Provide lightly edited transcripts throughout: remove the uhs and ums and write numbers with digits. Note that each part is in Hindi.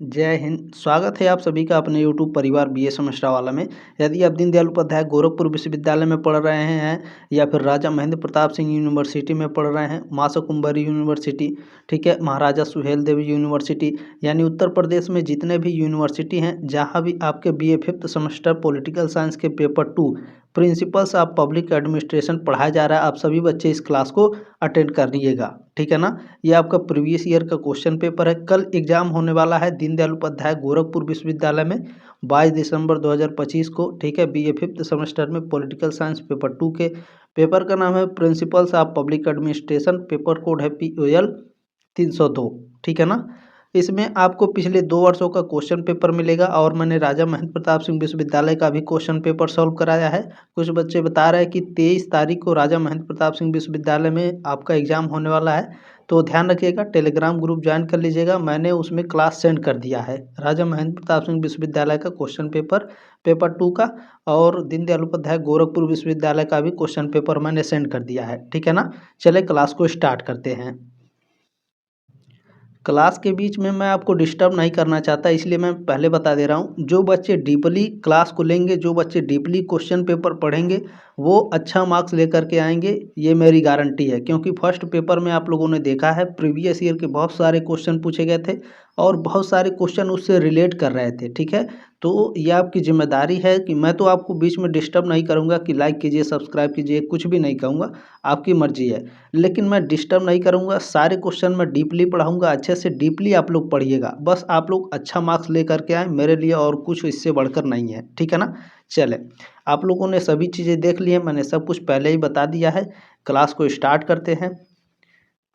जय हिंद। स्वागत है आप सभी का अपने YouTube परिवार BA समस्या वाला में। यदि आप दीनदयाल उपाध्याय गोरखपुर विश्वविद्यालय में पढ़ रहे हैं या फिर राजा महेंद्र प्रताप सिंह यूनिवर्सिटी में पढ़ रहे हैं, मासा कुंभारी यूनिवर्सिटी, ठीक है, महाराजा सुहेल देव यूनिवर्सिटी, यानी उत्तर प्रदेश में जितने भी यूनिवर्सिटी हैं, जहाँ भी आपके BA 5th semester political science के paper 2 principles of public administration पढ़ाया जा रहा है, आप सभी बच्चे इस क्लास को अटेंड कर लीजिएगा, ठीक है ना। ये आपका प्रीवियस ईयर का क्वेश्चन पेपर है। कल एग्जाम होने वाला है दीनदयाल उपाध्याय गोरखपुर विश्वविद्यालय में 22 दिसंबर 2025 को, ठीक है। BA 5th सेमेस्टर में पॉलिटिकल साइंस पेपर 2 के पेपर का नाम है principles of public administration, paper code है POL 302, ठीक है ना। इसमें आपको पिछले 2 वर्षों का क्वेश्चन पेपर मिलेगा और मैंने राजा महेंद्र प्रताप सिंह विश्वविद्यालय का भी क्वेश्चन पेपर सॉल्व कराया है। कुछ बच्चे बता रहे हैं कि 23 तारीख को राजा महेंद्र प्रताप सिंह विश्वविद्यालय में आपका एग्जाम होने वाला है, तो ध्यान रखिएगा, टेलीग्राम ग्रुप ज्वाइन कर लीजिएगा। मैंने उसमें क्लास सेंड कर दिया है राजा महेंद्र प्रताप सिंह विश्वविद्यालय का क्वेश्चन पेपर 2 का, और दीनदयाल उपाध्याय गोरखपुर विश्वविद्यालय का भी क्वेश्चन पेपर मैंने सेंड कर दिया है, ठीक है ना। चले क्लास को स्टार्ट करते हैं। क्लास के बीच में मैं आपको डिस्टर्ब नहीं करना चाहता, इसलिए मैं पहले बता दे रहा हूँ, जो बच्चे डीपली क्लास को लेंगे, जो बच्चे डीपली क्वेश्चन पेपर पढ़ेंगे, वो अच्छा मार्क्स लेकर के आएंगे, ये मेरी गारंटी है। क्योंकि फर्स्ट पेपर में आप लोगों ने देखा है प्रीवियस ईयर के बहुत सारे क्वेश्चन पूछे गए थे और बहुत सारे क्वेश्चन उससे रिलेट कर रहे थे, ठीक है। तो ये आपकी जिम्मेदारी है कि मैं तो आपको बीच में डिस्टर्ब नहीं करूँगा कि लाइक कीजिए, सब्सक्राइब कीजिए, कुछ भी नहीं कहूँगा, आपकी मर्जी है। लेकिन मैं डिस्टर्ब नहीं करूँगा, सारे क्वेश्चन मैं डीपली पढ़ाऊँगा, अच्छे से डीपली आप लोग पढ़िएगा। बस आप लोग अच्छा मार्क्स लेकर के आए, मेरे लिए और कुछ इससे बढ़कर नहीं है, ठीक है ना। चले, आप लोगों ने सभी चीज़ें देख ली हैं, मैंने सब कुछ पहले ही बता दिया है। क्लास को स्टार्ट करते हैं।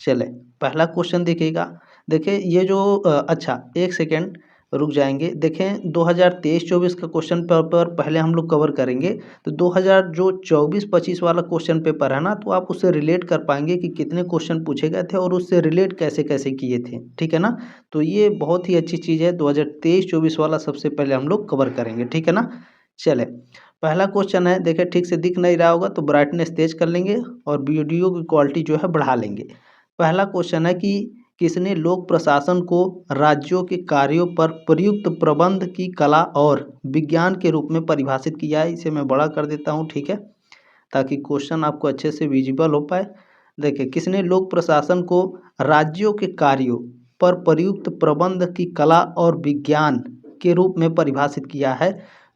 चले, पहला क्वेश्चन देखिएगा। देखिए ये जो अच्छा एक सेकेंड रुक जाएंगे। देखें 2023-24 का क्वेश्चन पेपर पहले हम लोग कवर करेंगे, तो 2024-25 वाला क्वेश्चन पेपर है ना, तो आप उससे रिलेट कर पाएंगे कि कितने क्वेश्चन पूछे गए थे और उससे रिलेट कैसे कैसे किए थे, ठीक है ना। तो ये बहुत ही अच्छी चीज़ है। 2023-24 वाला सबसे पहले हम लोग कवर करेंगे, ठीक है ना। चले, पहला क्वेश्चन है, देखिए ठीक से दिख नहीं रहा होगा तो ब्राइटनेस तेज कर लेंगे और वीडियो की क्वालिटी जो है बढ़ा लेंगे। पहला क्वेश्चन है कि किसने लोक प्रशासन को राज्यों के कार्यों पर प्रयुक्त प्रबंध की कला और विज्ञान के रूप में परिभाषित किया है। इसे मैं बड़ा कर देता हूँ, ठीक है, ताकि क्वेश्चन आपको अच्छे से विजिबल हो पाए। देखिए, किसने लोक प्रशासन को राज्यों के कार्यों पर प्रयुक्त प्रबंध की कला और विज्ञान के रूप में परिभाषित किया है,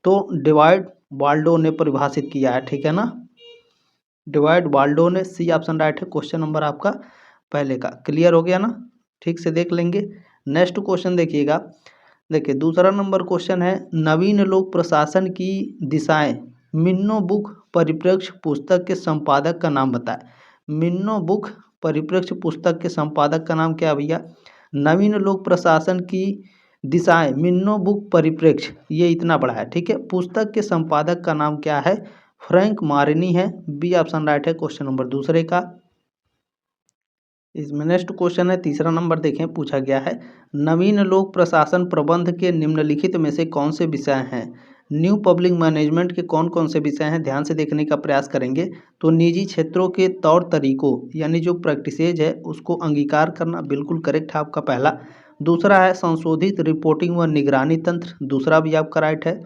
तो डिवाइड वाल्डो ने परिभाषित किया है, ठीक है ना। डिवाइड वाल्डो ने, सी ऑप्शन राइट है। क्वेश्चन नंबर आपका पहले का क्लियर हो गया ना, ठीक से देख लेंगे। नेक्स्ट क्वेश्चन देखिएगा। देखिए दूसरा नंबर क्वेश्चन है, नवीन लोक प्रशासन की दिशाएं मिन्नो बुक परिप्रेक्ष्य पुस्तक के संपादक का नाम बताएं। मिन्नो बुक परिप्रेक्ष्य पुस्तक के संपादक का नाम क्या है भैया? नवीन लोक प्रशासन की दिशाएं मिन्नो बुक परिप्रेक्ष्य, ये इतना बड़ा है, ठीक है। पुस्तक के संपादक का नाम क्या है? फ्रैंक मारिनी है। बी ऑप्शन राइट है क्वेश्चन नंबर दूसरे का। इसमें नेक्स्ट क्वेश्चन है, तीसरा नंबर देखें, पूछा गया है, नवीन लोक प्रशासन प्रबंध के निम्नलिखित में से कौन से विषय हैं? न्यू पब्लिक मैनेजमेंट के कौन कौन से विषय हैं? ध्यान से देखने का प्रयास करेंगे तो निजी क्षेत्रों के तौर तरीकों यानी जो प्रैक्टिसेज है उसको अंगीकार करना, बिल्कुल करेक्ट है आपका पहला। दूसरा है संशोधित रिपोर्टिंग व निगरानी तंत्र, दूसरा भी आपका राइट है।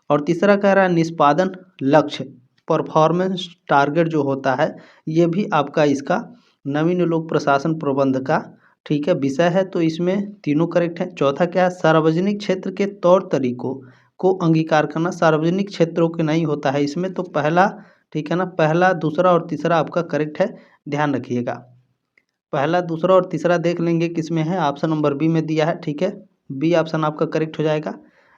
और तीसरा कह रहा है निष्पादन लक्ष्य, परफॉर्मेंस टारगेट जो होता है, ये भी आपका इसका नवीन लोक प्रशासन प्रबंध का, ठीक है, विषय है। तो इसमें तीनों करेक्ट है। चौथा क्या है? सार्वजनिक क्षेत्र के तौर तरीकों को अंगीकार करना, सार्वजनिक क्षेत्रों के नहीं होता है इसमें, तो पहला, ठीक है ना, पहला दूसरा और तीसरा आपका करेक्ट है, ध्यान रखिएगा। पहला दूसरा और तीसरा देख लेंगे किसमें है, ऑप्शन नंबर बी में दिया है, ठीक है, बी ऑप्शन आपका करेक्ट हो जाएगा।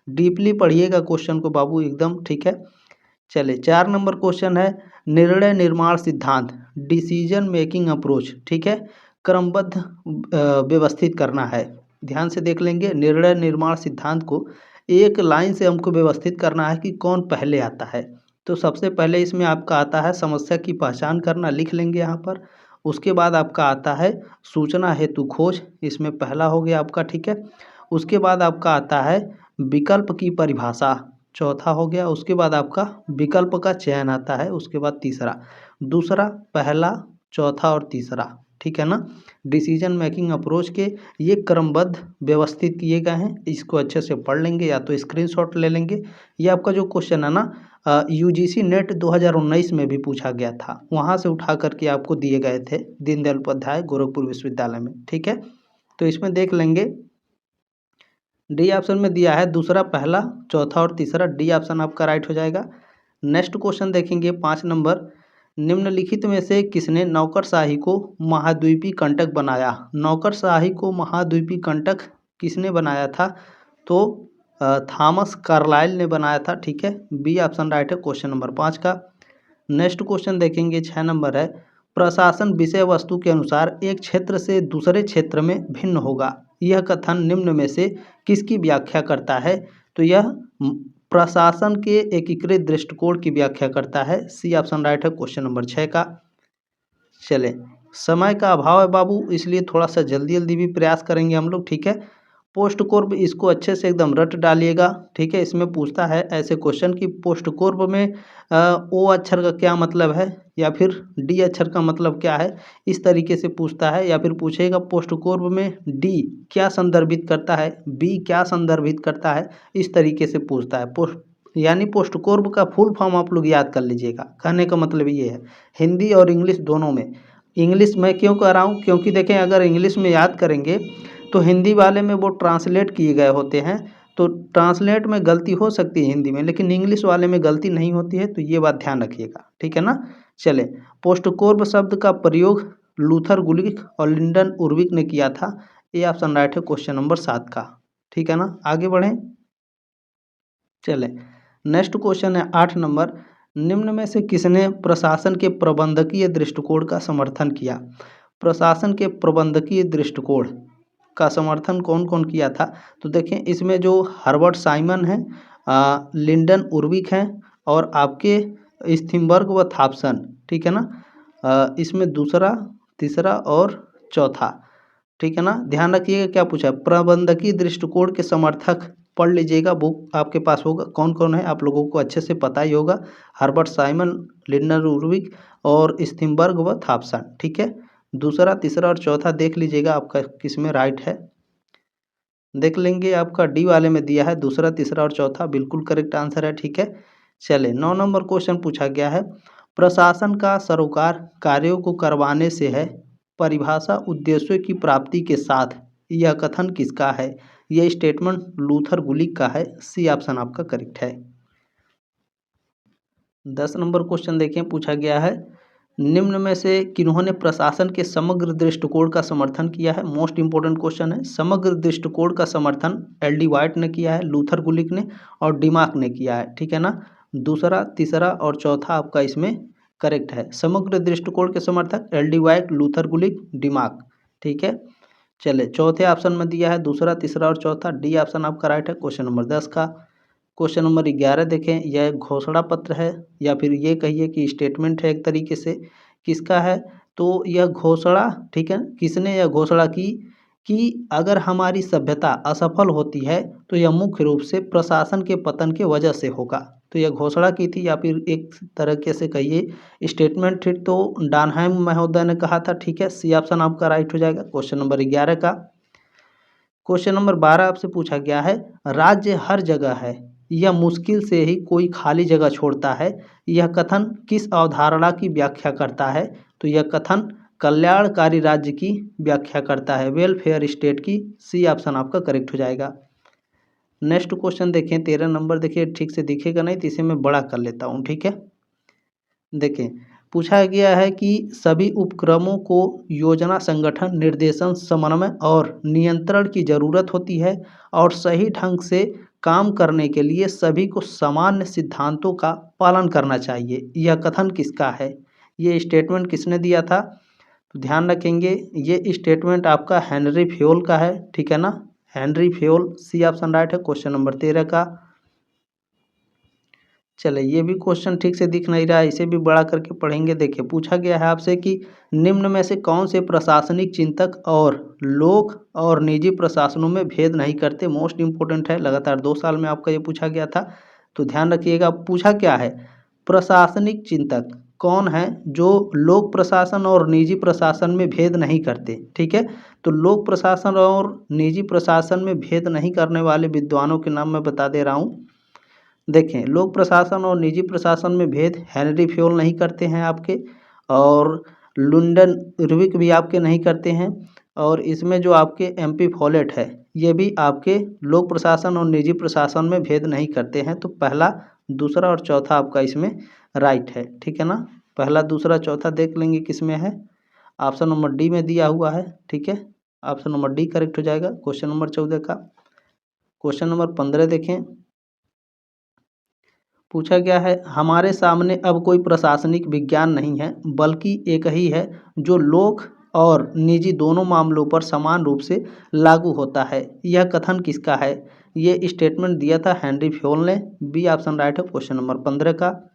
डीपली पढ़िएगा क्वेश्चन को बाबू एकदम, ठीक है। चले, 4 नंबर क्वेश्चन है, निर्णय निर्माण सिद्धांत, डिसीजन मेकिंग अप्रोच, ठीक है, क्रमबद्ध व्यवस्थित करना है। ध्यान से देख लेंगे, निर्णय निर्माण सिद्धांत को एक लाइन से हमको व्यवस्थित करना है कि कौन पहले आता है। तो सबसे पहले इसमें आपका आता है समस्या की पहचान करना, लिख लेंगे यहाँ पर। उसके बाद आपका आता है सूचना हेतु खोज, इसमें पहला हो गया आपका, ठीक है। उसके बाद आपका आता है विकल्प की परिभाषा, चौथा हो गया। उसके बाद आपका विकल्प का चयन आता है, उसके बाद तीसरा, दूसरा, पहला, चौथा और तीसरा, ठीक है ना। डिसीजन मेकिंग अप्रोच के ये क्रमबद्ध व्यवस्थित किए गए हैं। इसको अच्छे से पढ़ लेंगे या तो स्क्रीनशॉट ले लेंगे। ये आपका जो क्वेश्चन है ना यूजीसी नेट 2019 में भी पूछा गया था, वहाँ से उठा करके आपको दिए गए थे दीनदयाल उपाध्याय गोरखपुर विश्वविद्यालय में। ठीक है, तो इसमें देख लेंगे। डी ऑप्शन में दिया है दूसरा, पहला, चौथा और तीसरा। डी ऑप्शन आपका राइट हो जाएगा। नेक्स्ट क्वेश्चन देखेंगे 5 नंबर। निम्नलिखित में से किसने नौकरशाही को महाद्वीपीय कंटक बनाया? नौकरशाही को महाद्वीपीय कंटक किसने बनाया था? तो थॉमस कार्लाइल ने बनाया था। ठीक है, बी ऑप्शन राइट है क्वेश्चन नंबर 5 का। नेक्स्ट क्वेश्चन देखेंगे 6 नंबर है। प्रशासन विषय वस्तु के अनुसार एक क्षेत्र से दूसरे क्षेत्र में भिन्न होगा, यह कथन निम्न में से किसकी व्याख्या करता है? तो यह प्रशासन के एकीकृत दृष्टिकोण की व्याख्या करता है। सी ऑप्शन राइट है क्वेश्चन नंबर 6 का। चले, समय का अभाव है बाबू, इसलिए थोड़ा सा जल्दी जल्दी भी प्रयास करेंगे हम लोग। ठीक है, पोस्ट कोर्ब इसको अच्छे से एकदम रट डालिएगा। ठीक है, इसमें पूछता है ऐसे क्वेश्चन कि पोस्ट कोर्ब में ओ अक्षर का क्या मतलब है, या फिर डी अक्षर का मतलब क्या है, इस तरीके से पूछता है। या फिर पूछेगा पोस्ट कोर्ब में डी क्या संदर्भित करता है, बी क्या संदर्भित करता है, इस तरीके से पूछता है। यानी पोस्ट कोर्ब का फुल फॉर्म आप लोग याद कर लीजिएगा। कहने का मतलब ये है, हिंदी और इंग्लिश दोनों में। इंग्लिश में क्यों कह रहा हूँ, क्योंकि देखें अगर इंग्लिश में याद करेंगे तो हिंदी वाले में वो ट्रांसलेट किए गए होते हैं, तो ट्रांसलेट में गलती हो सकती है हिंदी में, लेकिन इंग्लिश वाले में गलती नहीं होती है। तो ये बात ध्यान रखिएगा। ठीक है ना। चले, पोस्ट कोर्ब शब्द का प्रयोग लूथर गुलिक और लिंडन उर्विक ने किया था। ये ऑप्शन राइट है क्वेश्चन नंबर 7 का। ठीक है ना, आगे बढ़ें। चले, नेक्स्ट क्वेश्चन है 8 नंबर। निम्न में से किसने प्रशासन के प्रबंधकीय दृष्टिकोण का समर्थन किया? प्रशासन के प्रबंधकीय दृष्टिकोण का समर्थन कौन कौन किया था? तो देखें, इसमें जो हर्बर्ट साइमन है, लिंडन उर्विक हैं, और आपके स्थिम्बर्ग व थॉम्पसन। ठीक है ना, इसमें दूसरा, तीसरा और चौथा। ठीक है ना, ध्यान रखिएगा क्या पूछा है, प्रबंधकीय दृष्टिकोण के समर्थक। पढ़ लीजिएगा, बुक आपके पास होगा, कौन कौन है आप लोगों को अच्छे से पता ही होगा। हर्बर्ट साइमन, लिंडन उर्विक और स्थिम्बर्ग व थॉम्पसन। ठीक है, दूसरा, तीसरा और चौथा देख लीजिएगा आपका किस में राइट है। देख लेंगे, आपका डी वाले में दिया है दूसरा, तीसरा और चौथा, बिल्कुल करेक्ट आंसर है। ठीक है, चले, 9 नंबर क्वेश्चन पूछा गया है। प्रशासन का सरोकार कार्यों को करवाने से है, परिभाषा उद्देश्यों की प्राप्ति के साथ, यह कथन किसका है? यह स्टेटमेंट लूथर गुलिक का है। सी ऑप्शन आपका करेक्ट है। 10 नंबर क्वेश्चन देखें, पूछा गया है निम्न में से किन्होंने प्रशासन के समग्र दृष्टिकोण का समर्थन किया है? मोस्ट इंपोर्टेंट क्वेश्चन है। समग्र दृष्टिकोण का समर्थन एल.डी. वाइट ने किया है, लूथर गुलिक ने और डिमाक ने किया है। ठीक है ना, दूसरा, तीसरा और चौथा आपका इसमें करेक्ट है। समग्र दृष्टिकोण के समर्थक एल.डी. वाइट, लूथर गुलिक, डिमाक। ठीक है, चले, चौथे ऑप्शन में दिया है दूसरा, तीसरा और चौथा। डी ऑप्शन आपका राइट है क्वेश्चन नंबर 10 का। क्वेश्चन नंबर 11 देखें, यह घोषणा पत्र है या फिर ये कहिए कि स्टेटमेंट है एक तरीके से, किसका है? तो यह घोषणा, ठीक है, किसने यह घोषणा की कि अगर हमारी सभ्यता असफल होती है तो यह मुख्य रूप से प्रशासन के पतन के वजह से होगा। तो यह घोषणा की थी, या फिर एक तरीके से कहिए स्टेटमेंट थी, तो डानहेम महोदय ने कहा था। ठीक है, सी ऑप्शन आपका राइट हो जाएगा क्वेश्चन नंबर 11 का। क्वेश्चन नंबर 12 आपसे पूछा गया है, राज्य हर जगह है, यह मुश्किल से ही कोई खाली जगह छोड़ता है, यह कथन किस अवधारणा की व्याख्या करता है? तो यह कथन कल्याणकारी राज्य की व्याख्या करता है, वेलफेयर स्टेट की। सी ऑप्शन आपका करेक्ट हो जाएगा। नेक्स्ट क्वेश्चन देखें, 13 नंबर। देखिए, ठीक से दिखेगा नहीं तो इसे मैं बड़ा कर लेता हूँ। ठीक है, देखें, पूछा गया है कि सभी उपक्रमों को योजना, संगठन, निर्देशन, समन्वय और नियंत्रण की जरूरत होती है, और सही ढंग से काम करने के लिए सभी को सामान्य सिद्धांतों का पालन करना चाहिए। यह कथन किसका है? ये स्टेटमेंट किसने दिया था? तो ध्यान रखेंगे, ये स्टेटमेंट आपका हेनरी फ्योल का है। ठीक है ना, Henri Fayol. C option right है क्वेश्चन नंबर 13 का। चले, ये भी क्वेश्चन ठीक से दिख नहीं रहा है, इसे भी बड़ा करके पढ़ेंगे। देखिए, पूछा गया है आपसे कि निम्न में से कौन से प्रशासनिक चिंतक और लोक और निजी प्रशासनों में भेद नहीं करते? मोस्ट इंपोर्टेंट है, लगातार 2 साल में आपका ये पूछा गया था। तो ध्यान रखिएगा, पूछा क्या है, प्रशासनिक चिंतक कौन है जो लोक प्रशासन और निजी प्रशासन में भेद नहीं करते। ठीक है, तो लोक प्रशासन और निजी प्रशासन में भेद नहीं करने वाले विद्वानों के नाम मैं बता दे रहा हूँ। देखें, लोक प्रशासन और निजी प्रशासन में भेद हेनरी फ्योल नहीं करते हैं आपके, और लुंडन इर्विक भी आपके नहीं करते हैं, और इसमें जो आपके एमपी फॉलेट है ये भी आपके लोक प्रशासन और निजी प्रशासन में भेद नहीं करते हैं। तो पहला, दूसरा और चौथा आपका इसमें राइट है। ठीक है ना, पहला, दूसरा, चौथा देख लेंगे किस में है। ऑप्शन नंबर डी में दिया हुआ है। ठीक है, ऑप्शन नंबर डी करेक्ट हो जाएगा क्वेश्चन नंबर 14 का। क्वेश्चन नंबर 15 देखें, पूछा गया है, हमारे सामने अब कोई प्रशासनिक विज्ञान नहीं है बल्कि एक ही है जो लोक और निजी दोनों मामलों पर समान रूप से लागू होता है। यह कथन किसका है? ये स्टेटमेंट दिया था हेनरी फ्योल ने। बी ऑप्शन राइट है क्वेश्चन नंबर 15 का।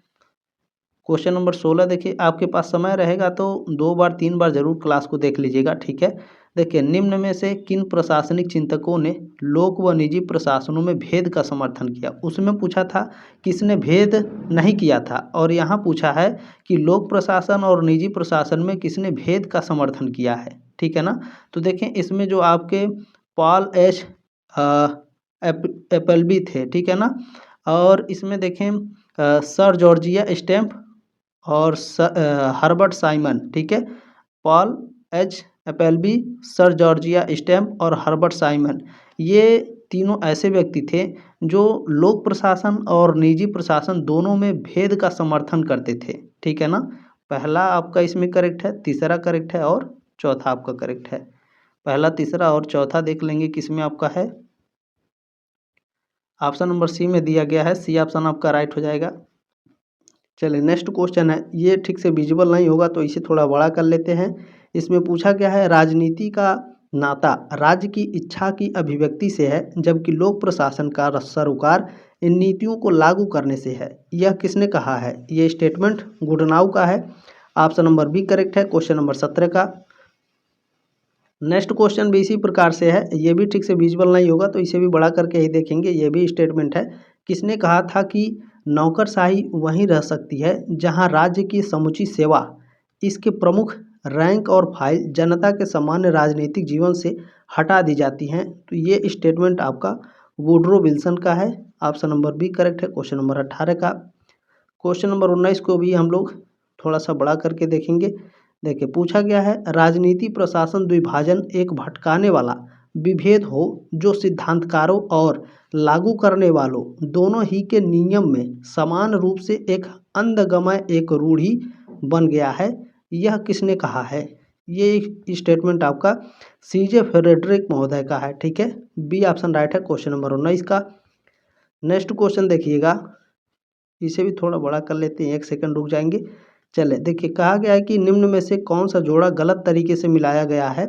क्वेश्चन नंबर 16 देखिए, आपके पास समय रहेगा तो 2 बार 3 बार जरूर क्लास को देख लीजिएगा। ठीक है, देखिए, निम्न में से किन प्रशासनिक चिंतकों ने लोक व निजी प्रशासनों में भेद का समर्थन किया? उसमें पूछा था किसने भेद नहीं किया था, और यहाँ पूछा है कि लोक प्रशासन और निजी प्रशासन में किसने भेद का समर्थन किया है। ठीक है ना, तो देखें, इसमें जो आपके पॉल एच एपलबी थे, ठीक है ना, और इसमें देखें सर जॉर्जिया स्टैम्प और हर्बर्ट साइमन। ठीक है, Paul H Appleby, sir Georgia Stamp और हर्बर्ट साइमन, ये तीनों ऐसे व्यक्ति थे जो लोक प्रशासन और निजी प्रशासन दोनों में भेद का समर्थन करते थे। ठीक है ना, पहला आपका इसमें करेक्ट है, तीसरा करेक्ट है और चौथा आपका करेक्ट है। पहला, तीसरा और चौथा देख लेंगे किसमें आपका है। ऑप्शन नंबर सी में दिया गया है, सी ऑप्शन आपका राइट हो जाएगा। चलिए, नेक्स्ट क्वेश्चन है, ये ठीक से विजिबल नहीं होगा तो इसे थोड़ा बड़ा कर लेते हैं। इसमें पूछा गया है, राजनीति का नाता राज्य की इच्छा की अभिव्यक्ति से है जबकि लोक प्रशासन का सरोकार इन नीतियों को लागू करने से है। यह किसने कहा है? ये स्टेटमेंट गुडनाउ का है। ऑप्शन नंबर बी करेक्ट है क्वेश्चन नंबर 17 का। नेक्स्ट क्वेश्चन भी इसी प्रकार से है, ये भी ठीक से विजुअल नहीं होगा तो इसे भी बड़ा करके ही देखेंगे। ये भी स्टेटमेंट है, किसने कहा था कि नौकरशाही वहीं रह सकती है जहां राज्य की समुची सेवा, इसके प्रमुख रैंक और फाइल जनता के सामान्य राजनीतिक जीवन से हटा दी जाती हैं। तो ये स्टेटमेंट आपका वुडरो विल्सन का है। ऑप्शन नंबर बी करेक्ट है क्वेश्चन नंबर 18 का। क्वेश्चन नंबर 19 को भी हम लोग थोड़ा सा बड़ा करके देखेंगे। देखिए, पूछा गया है, राजनीति प्रशासन द्विभाजन एक भटकाने वाला विभेद हो जो सिद्धांतकारों और लागू करने वालों दोनों ही के नियम में समान रूप से एक अंधगमय एक रूढ़ी बन गया है। यह किसने कहा है? ये स्टेटमेंट आपका सीजे फ्रेडरिक महोदय का है। ठीक है, बी ऑप्शन राइट है क्वेश्चन नंबर 19 का। नेक्स्ट क्वेश्चन देखिएगा, इसे भी थोड़ा बड़ा कर लेते हैं, 1 सेकंड रुक जाएंगे। चले, देखिए, कहा गया है कि निम्न में से कौन सा जोड़ा गलत तरीके से मिलाया गया है।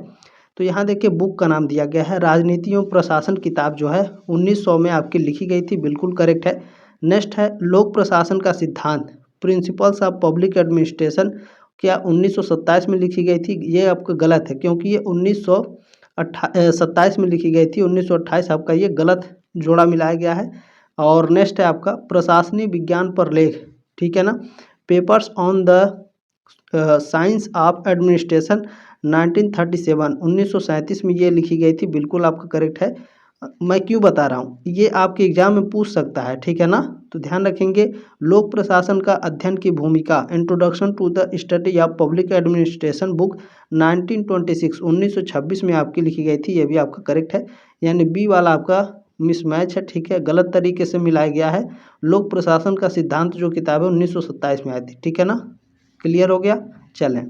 तो यहाँ देखिए, बुक का नाम दिया गया है राजनीति एवं प्रशासन, किताब जो है 1900 में आपकी लिखी गई थी, बिल्कुल करेक्ट है। नेक्स्ट है लोक प्रशासन का सिद्धांत, प्रिंसिपल्स ऑफ पब्लिक एडमिनिस्ट्रेशन, क्या 1927 में लिखी गई थी? ये आपका गलत है क्योंकि ये 1927 में लिखी गई थी, 1928 आपका ये गलत जोड़ा मिलाया गया है। और नेक्स्ट है आपका प्रशासनिक विज्ञान पर लेख, ठीक है ना, papers on the science of administration 1937, 1937 में ये लिखी गई थी, बिल्कुल आपका करेक्ट है। मैं क्यों बता रहा हूँ, ये आपके एग्जाम में पूछ सकता है, ठीक है ना, तो ध्यान रखेंगे। लोक प्रशासन का अध्ययन की भूमिका, introduction to the study of public administration book 1926, 1926 में आपकी लिखी गई थी, ये भी आपका करेक्ट है। यानी बी वाला आपका मिसमैच है, ठीक है, गलत तरीके से मिलाया गया है। लोक प्रशासन का सिद्धांत जो किताब है 1927 में आई थी, ठीक है ना, क्लियर हो गया। चलें,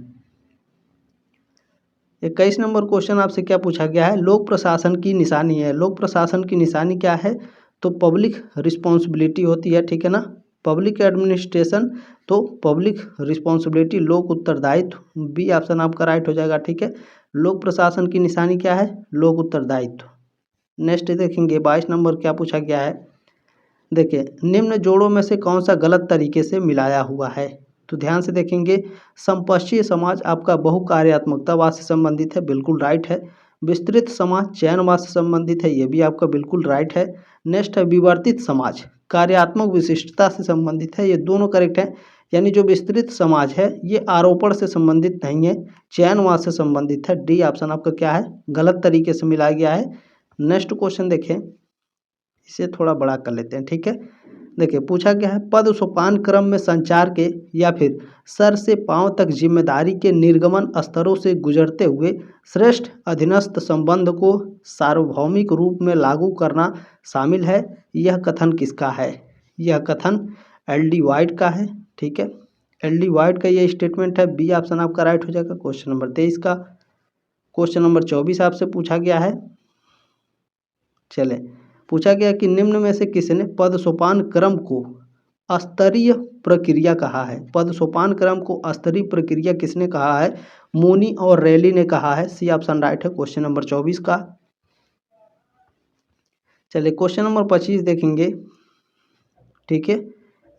21 नंबर क्वेश्चन आपसे क्या पूछा गया है, लोक प्रशासन की निशानी है। लोक प्रशासन की निशानी क्या है? तो पब्लिक रिस्पॉन्सिबिलिटी होती है, ठीक है ना, पब्लिक एडमिनिस्ट्रेशन तो पब्लिक रिस्पॉन्सिबिलिटी, लोक उत्तरदायित्व, बी ऑप्शन आपका राइट हो जाएगा। ठीक है, लोक प्रशासन की निशानी क्या है? लोक उत्तरदायित्व। नेक्स्ट देखेंगे 22 नंबर क्या पूछा गया है। देखिए, निम्न जोड़ों में से कौन सा गलत तरीके से मिलाया हुआ है? तो ध्यान से देखेंगे, संपक्षीय समाज आपका बहुकार्यात्मकतावाद से संबंधित है, बिल्कुल राइट है। विस्तृत समाज चयनवाद से संबंधित है, ये भी आपका बिल्कुल राइट है। नेक्स्ट है विवर्तित समाज कार्यात्मक विशिष्टता से संबंधित है, ये दोनों करेक्ट है। यानी जो विस्तृत समाज है ये आरोपण से संबंधित नहीं है, चयनवाद से संबंधित है। डी ऑप्शन आपका क्या है, गलत तरीके से मिलाया गया है। नेक्स्ट क्वेश्चन देखें, इसे थोड़ा बड़ा कर लेते हैं, ठीक है। देखिए पूछा गया है, पद सोपान क्रम में संचार के या फिर सर से पांव तक जिम्मेदारी के निर्गमन स्तरों से गुजरते हुए श्रेष्ठ अधीनस्थ संबंध को सार्वभौमिक रूप में लागू करना शामिल है। यह कथन किसका है? यह कथन एल डी वाइट का है, ठीक है। एल डी वाइट का यह स्टेटमेंट है। बी ऑप्शन आपका राइट हो जाएगा क्वेश्चन नंबर 23 का। क्वेश्चन नंबर 24 आपसे पूछा गया है, चले पूछा गया कि निम्न में से किसने पद सोपान क्रम को अस्तरीय प्रक्रिया कहा है? पद सोपान क्रम को अस्तरीय प्रक्रिया किसने कहा है? मोनी और रैली ने कहा है। सी ऑप्शन राइट है क्वेश्चन नंबर 24 का। चलिए क्वेश्चन नंबर 25 देखेंगे, ठीक है,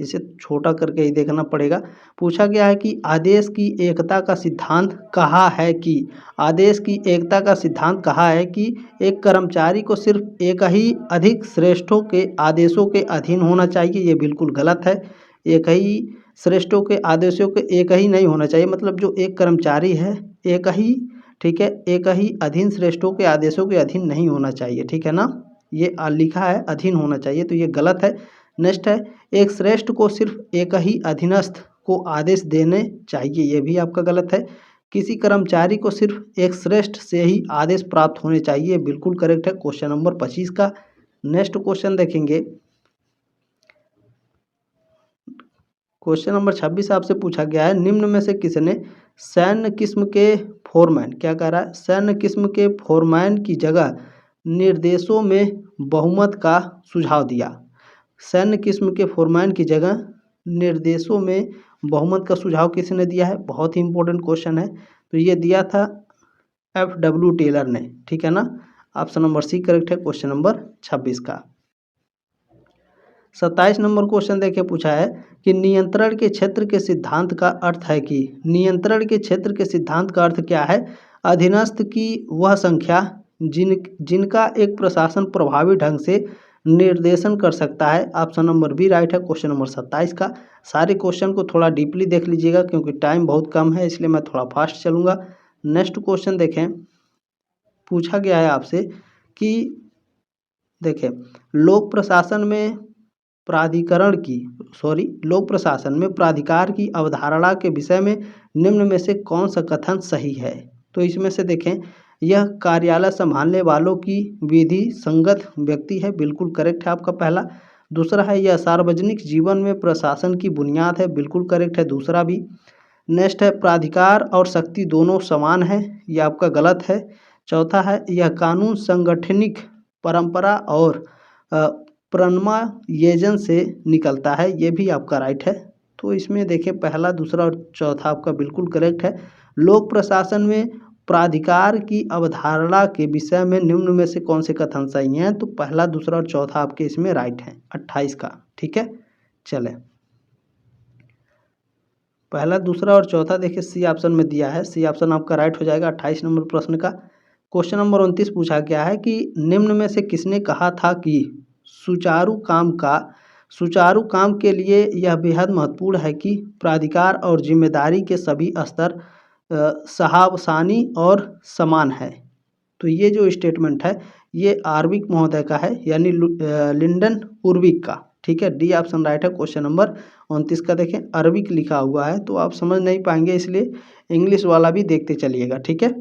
इसे छोटा करके ही देखना पड़ेगा। पूछा गया है कि आदेश की एकता का सिद्धांत कहा है कि आदेश की एकता का सिद्धांत कहा है कि एक कर्मचारी को सिर्फ एक ही अधिक श्रेष्ठों के आदेशों के अधीन होना चाहिए। ये बिल्कुल गलत है। एक ही श्रेष्ठों के आदेशों के एक ही नहीं होना चाहिए, मतलब जो एक कर्मचारी है एक ही, ठीक है, एक ही अधीन श्रेष्ठों के आदेशों के अधीन नहीं होना चाहिए, ठीक है ना। ये लिखा है अधीन होना चाहिए, तो ये गलत है। नेक्स्ट है, एक श्रेष्ठ को सिर्फ एक ही अधीनस्थ को आदेश देने चाहिए। ये भी आपका गलत है। किसी कर्मचारी को सिर्फ एक श्रेष्ठ से ही आदेश प्राप्त होने चाहिए, बिल्कुल करेक्ट है क्वेश्चन नंबर 25 का। नेक्स्ट क्वेश्चन देखेंगे, क्वेश्चन नंबर 26 आपसे पूछा गया है, निम्न में से किसने सैन्य किस्म के फोरमैन, क्या कह रहा है, सैन्य किस्म के फोरमैन की जगह निर्देशों में बहुमत का सुझाव दिया? सैन्य किस्म के फोरमैन की जगह निर्देशों में बहुमत का सुझाव किसने दिया है? बहुत ही इंपॉर्टेंट क्वेश्चन है। तो ये दिया था FW टेलर ने, ठीक है ना। ऑप्शन नंबर सी करेक्ट है क्वेश्चन नंबर 26 का। 27 नंबर क्वेश्चन देखिए, पूछा है कि नियंत्रण के क्षेत्र के सिद्धांत का अर्थ है कि नियंत्रण के क्षेत्र के सिद्धांत का अर्थ क्या है? अधीनस्थ की वह संख्या जिनका एक प्रशासन प्रभावी ढंग से निर्देशन कर सकता है। ऑप्शन नंबर बी राइट है क्वेश्चन नंबर 27 का। सारे क्वेश्चन को थोड़ा डीपली देख लीजिएगा क्योंकि टाइम बहुत कम है, इसलिए मैं थोड़ा फास्ट चलूँगा। नेक्स्ट क्वेश्चन देखें, पूछा गया है आपसे कि देखें लोक प्रशासन में प्राधिकार की अवधारणा के विषय में निम्न में से कौन सा कथन सही है? तो इसमें से देखें, यह कार्यालय संभालने वालों की विधि संगत व्यक्ति है, बिल्कुल करेक्ट है आपका पहला। दूसरा है, यह सार्वजनिक जीवन में प्रशासन की बुनियाद है, बिल्कुल करेक्ट है दूसरा भी। नेक्स्ट है, प्राधिकार और शक्ति दोनों समान है, यह आपका गलत है। चौथा है, यह कानून सांगठनिक परंपरा और प्रमाणयजन से निकलता है, ये भी आपका राइट है। तो इसमें देखिए पहला, दूसरा और चौथा आपका बिल्कुल करेक्ट है। लोक प्रशासन में प्राधिकार की अवधारणा के विषय में निम्न में से कौन से कथन सही हैं? तो पहला, दूसरा और चौथा आपके इसमें राइट है 28 का, ठीक है। चले पहला, दूसरा और चौथा देखिए सी ऑप्शन में दिया है, सी ऑप्शन आपका राइट हो जाएगा 28 नंबर प्रश्न का। क्वेश्चन नंबर 29 पूछा गया है कि निम्न में से किसने कहा था कि सुचारू काम के लिए यह बेहद महत्वपूर्ण है कि प्राधिकार और जिम्मेदारी के सभी स्तर सहावसानी और समान है? तो ये जो स्टेटमेंट है ये आर्विक महोदय का है, यानी लिंडन उर्विक का, ठीक है। डी ऑप्शन राइट है क्वेश्चन नंबर 29 का। देखें अरबिक लिखा हुआ है तो आप समझ नहीं पाएंगे, इसलिए इंग्लिश वाला भी देखते चलिएगा, ठीक है।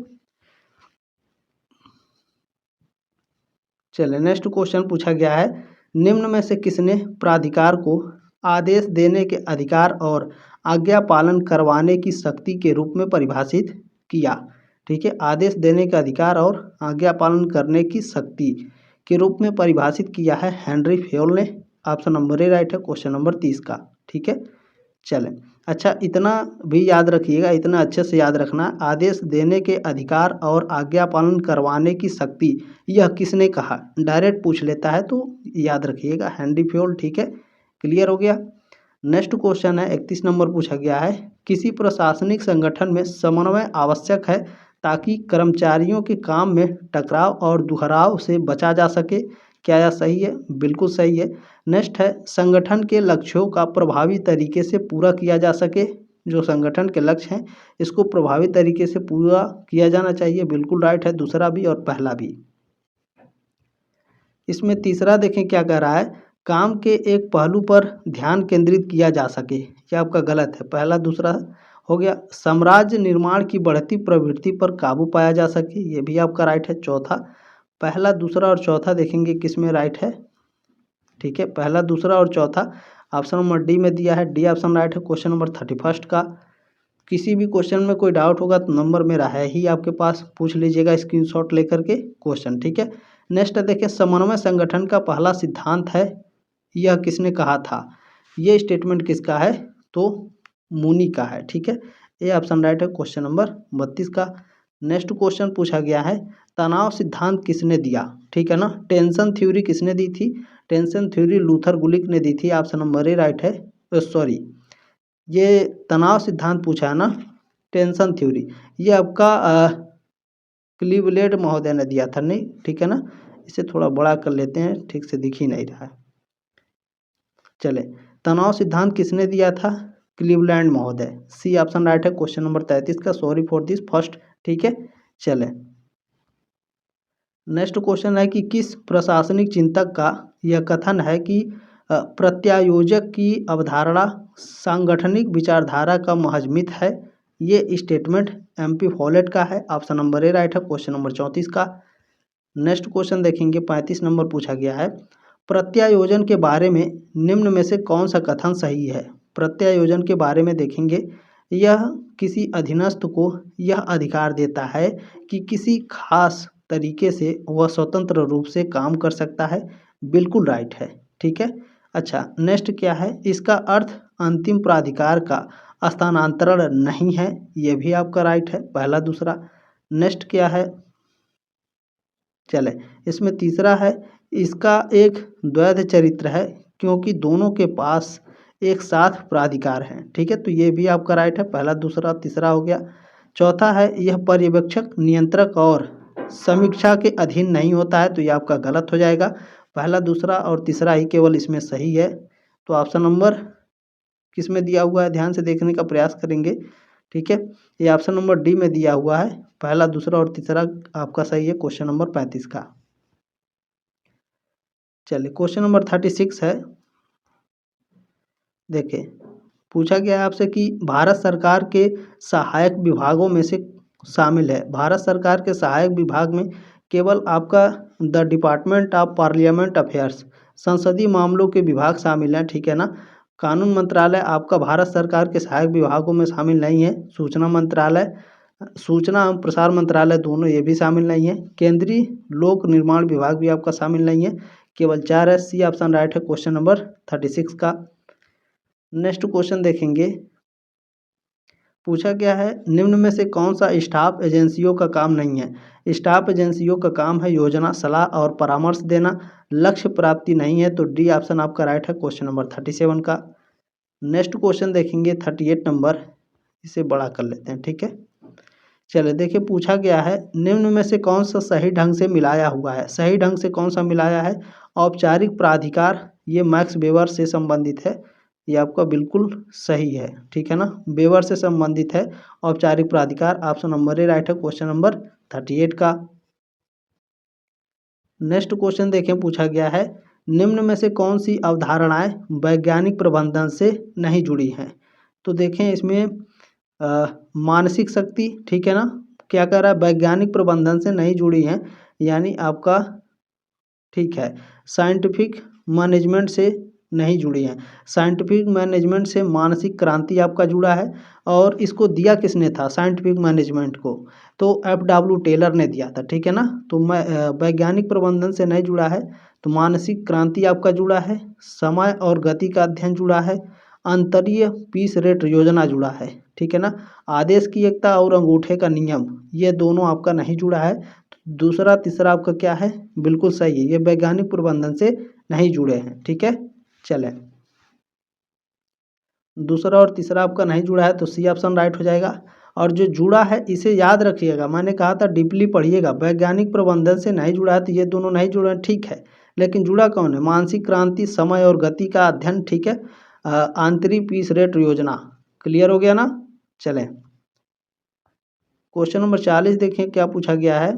चलिए नेक्स्ट क्वेश्चन पूछा गया है, निम्न में से किसने प्राधिकार को आदेश देने के अधिकार और आज्ञा पालन करवाने की शक्ति के रूप में परिभाषित किया? ठीक है, आदेश देने का अधिकार और आज्ञा पालन करने की शक्ति के रूप में परिभाषित किया है हेनरी फेयोल ने। ऑप्शन नंबर ए राइट है क्वेश्चन नंबर 30 का, ठीक है। चलें, अच्छा इतना भी याद रखिएगा, इतना अच्छे से याद रखना, आदेश देने के अधिकार और आज्ञा पालन करवाने की शक्ति यह किसने कहा? डायरेक्ट पूछ लेता है तो याद रखिएगा हेनरी फेयोल, ठीक है। क्लियर हो गया। नेक्स्ट क्वेश्चन है 31 नंबर पूछा गया है, किसी प्रशासनिक संगठन में समन्वय आवश्यक है ताकि कर्मचारियों के काम में टकराव और दोहराव से बचा जा सके। क्या यह सही है? बिल्कुल सही है। नेक्स्ट है संगठन के लक्ष्यों का प्रभावी तरीके से पूरा किया जा सके। जो संगठन के लक्ष्य हैं इसको प्रभावी तरीके से पूरा किया जाना चाहिए। बिल्कुल राइट है, दूसरा भी और पहला भी। इसमें तीसरा देखें क्या कह रहा है, काम के एक पहलू पर ध्यान केंद्रित किया जा सके। ये आपका गलत है, पहला दूसरा हो गया। साम्राज्य निर्माण की बढ़ती प्रवृत्ति पर काबू पाया जा सके, ये भी आपका राइट है। चौथा, पहला दूसरा और चौथा देखेंगे किस में राइट है। ठीक है, पहला दूसरा और चौथा ऑप्शन नंबर डी में दिया है, डी ऑप्शन राइट है क्वेश्चन नंबर 31 का। किसी भी क्वेश्चन में कोई डाउट होगा तो नंबर मेरा है ही आपके पास, पूछ लीजिएगा स्क्रीनशॉट लेकर के क्वेश्चन। ठीक है, नेक्स्ट देखिए, समन्वय संगठन का पहला सिद्धांत है, यह किसने कहा था? ये स्टेटमेंट किसका है? तो मुनि का है। ठीक है, ये ऑप्शन राइट है क्वेश्चन नंबर 32 का। नेक्स्ट क्वेश्चन पूछा गया है, तनाव सिद्धांत किसने दिया? ठीक है ना, टेंशन थ्योरी किसने दी थी? टेंशन थ्योरी लूथर गुलिक ने दी थी, ऑप्शन नंबर ए राइट है। सॉरी, ये तनाव सिद्धांत पूछा है ना, टेंशन थ्योरी, ये आपका क्लीवलैंड महोदय ने दिया था। नहीं, ठीक है ना, इसे थोड़ा बड़ा कर लेते हैं, ठीक से दिख ही नहीं रहा है। चले, तनाव सिद्धांत किसने दिया था? क्लीवलैंड महोदय, सी ऑप्शन राइट है क्वेश्चन नंबर 33 का। Sorry for this first. ठीक है, चले, नेक्स्ट क्वेश्चन है कि किस प्रशासनिक चिंतक का यह कथन है कि प्रत्यायोजक की अवधारणा सांगठनिक विचारधारा का महजमित है? ये स्टेटमेंट MP फॉलेट का है, ऑप्शन नंबर ए राइट है क्वेश्चन नंबर 34 का। नेक्स्ट क्वेश्चन देखेंगे, 35 नंबर पूछा गया है, प्रत्यायोजन के बारे में निम्न में से कौन सा कथन सही है? प्रत्यायोजन के बारे में देखेंगे, यह किसी अधीनस्थ को यह अधिकार देता है कि किसी खास तरीके से वह स्वतंत्र रूप से काम कर सकता है। बिल्कुल राइट है। ठीक है, अच्छा, नेक्स्ट क्या है, इसका अर्थ अंतिम प्राधिकार का स्थानांतरण नहीं है, यह भी आपका राइट है, पहला दूसरा। नेक्स्ट क्या है, चले, इसमें तीसरा है, इसका एक द्वैध चरित्र है क्योंकि दोनों के पास एक साथ प्राधिकार हैं। ठीक है, तो ये भी आपका राइट है, पहला दूसरा तीसरा हो गया। चौथा है, यह पर्यवेक्षक नियंत्रक और समीक्षा के अधीन नहीं होता है, तो ये आपका गलत हो जाएगा। पहला दूसरा और तीसरा ही केवल इसमें सही है, तो ऑप्शन नंबर किस में दिया हुआ है ध्यान से देखने का प्रयास करेंगे। ठीक है, ये ऑप्शन नंबर डी में दिया हुआ है, पहला दूसरा और तीसरा आपका सही है क्वेश्चन नंबर 35 का। चलिए, क्वेश्चन नंबर 36 है, देखिए पूछा गया है आपसे कि भारत सरकार के सहायक विभागों में से शामिल है। भारत सरकार के सहायक विभाग में केवल आपका the department of parliament affairs, संसदीय मामलों के विभाग शामिल हैं। ठीक है ना, कानून मंत्रालय आपका भारत सरकार के सहायक विभागों में शामिल नहीं है। सूचना मंत्रालय, सूचना एवं प्रसार मंत्रालय दोनों ये भी शामिल नहीं है। केंद्रीय लोक निर्माण विभाग भी आपका शामिल नहीं है। केवल 4 है, सी ऑप्शन राइट है क्वेश्चन नंबर 36 का। नेक्स्ट क्वेश्चन देखेंगे, पूछा गया है निम्न में से कौन सा स्टाफ एजेंसियों का काम नहीं है? स्टाफ एजेंसियों का काम है योजना, सलाह और परामर्श देना, लक्ष्य प्राप्ति नहीं है, तो डी ऑप्शन आपका राइट है क्वेश्चन नंबर 37 का। नेक्स्ट क्वेश्चन देखेंगे 38 नंबर, इसे बड़ा कर लेते हैं। ठीक है, चलिए देखिए, पूछा गया है निम्न में से कौन सा सही ढंग से मिलाया हुआ है? सही ढंग से कौन सा मिलाया है? औपचारिक प्राधिकार, ये मैक्स वेबर से संबंधित है, ये आपका बिल्कुल सही है। ठीक है ना, वेबर से संबंधित है औपचारिक प्राधिकार, ऑप्शन नंबर ए राइट है क्वेश्चन नंबर 38 का। नेक्स्ट क्वेश्चन देखें, पूछा गया है निम्न में से कौन सी अवधारणाएं वैज्ञानिक प्रबंधन से नहीं जुड़ी हैं? तो देखें इसमें मानसिक शक्ति, ठीक है ना, क्या कह रहा है, वैज्ञानिक प्रबंधन से नहीं जुड़ी हैं, यानी आपका ठीक है, साइंटिफिक मैनेजमेंट से नहीं जुड़ी हैं। साइंटिफिक मैनेजमेंट से मानसिक क्रांति आपका जुड़ा है, और इसको दिया किसने था साइंटिफिक मैनेजमेंट को? तो FW टेलर ने दिया था। ठीक है ना, तो वैज्ञानिक प्रबंधन से नहीं जुड़ा है, तो मानसिक क्रांति आपका जुड़ा है, समय और गति का अध्ययन जुड़ा है, अंतरीय पीस रेट योजना जुड़ा है। ठीक है ना, आदेश की एकता और अंगूठे का नियम, ये दोनों आपका नहीं जुड़ा है। दूसरा तीसरा आपका क्या है, बिल्कुल सही है, ये वैज्ञानिक प्रबंधन से नहीं जुड़े हैं। ठीक है, चलें, दूसरा और तीसरा आपका नहीं जुड़ा है, तो सी ऑप्शन राइट हो जाएगा। और जो जुड़ा है इसे याद रखिएगा, मैंने कहा था डीपली पढ़िएगा, वैज्ञानिक प्रबंधन से नहीं जुड़ा है, तो ये दोनों नहीं जुड़े हैं। ठीक है, लेकिन जुड़ा कौन है? मानसिक क्रांति, समय और गति का अध्ययन, ठीक है, आंतरिक पीस रेट योजना। क्लियर हो गया ना? चलें क्वेश्चन नंबर 40 देखें क्या पूछा गया है।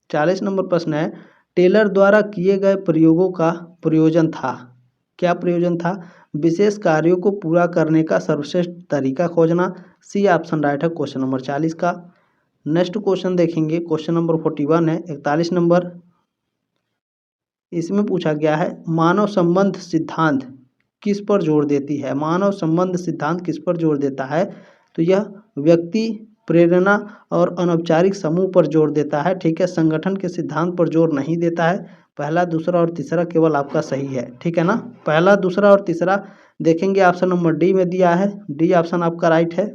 40 नंबर प्रश्न है, टेलर द्वारा किए गए प्रयोगों का प्रयोजन था। क्या प्रयोजन था? विशेष कार्यों को पूरा करने का सर्वश्रेष्ठ तरीका खोजना। सी ऑप्शन राइट है क्वेश्चन नंबर 40 का। नेक्स्ट क्वेश्चन देखेंगे, क्वेश्चन नंबर 41 है, 41 नंबर। इसमें पूछा गया है, मानव संबंध सिद्धांत किस पर जोर देती है? मानव संबंध सिद्धांत किस पर जोर देता है? तो यह व्यक्ति, प्रेरणा और अनौपचारिक समूह पर जोर देता है, ठीक है। संगठन के सिद्धांत पर जोर नहीं देता है। पहला, दूसरा और तीसरा केवल आपका सही है, ठीक है ना। पहला, दूसरा और तीसरा देखेंगे ऑप्शन नंबर डी में दिया है, डी ऑप्शन आपका राइट है।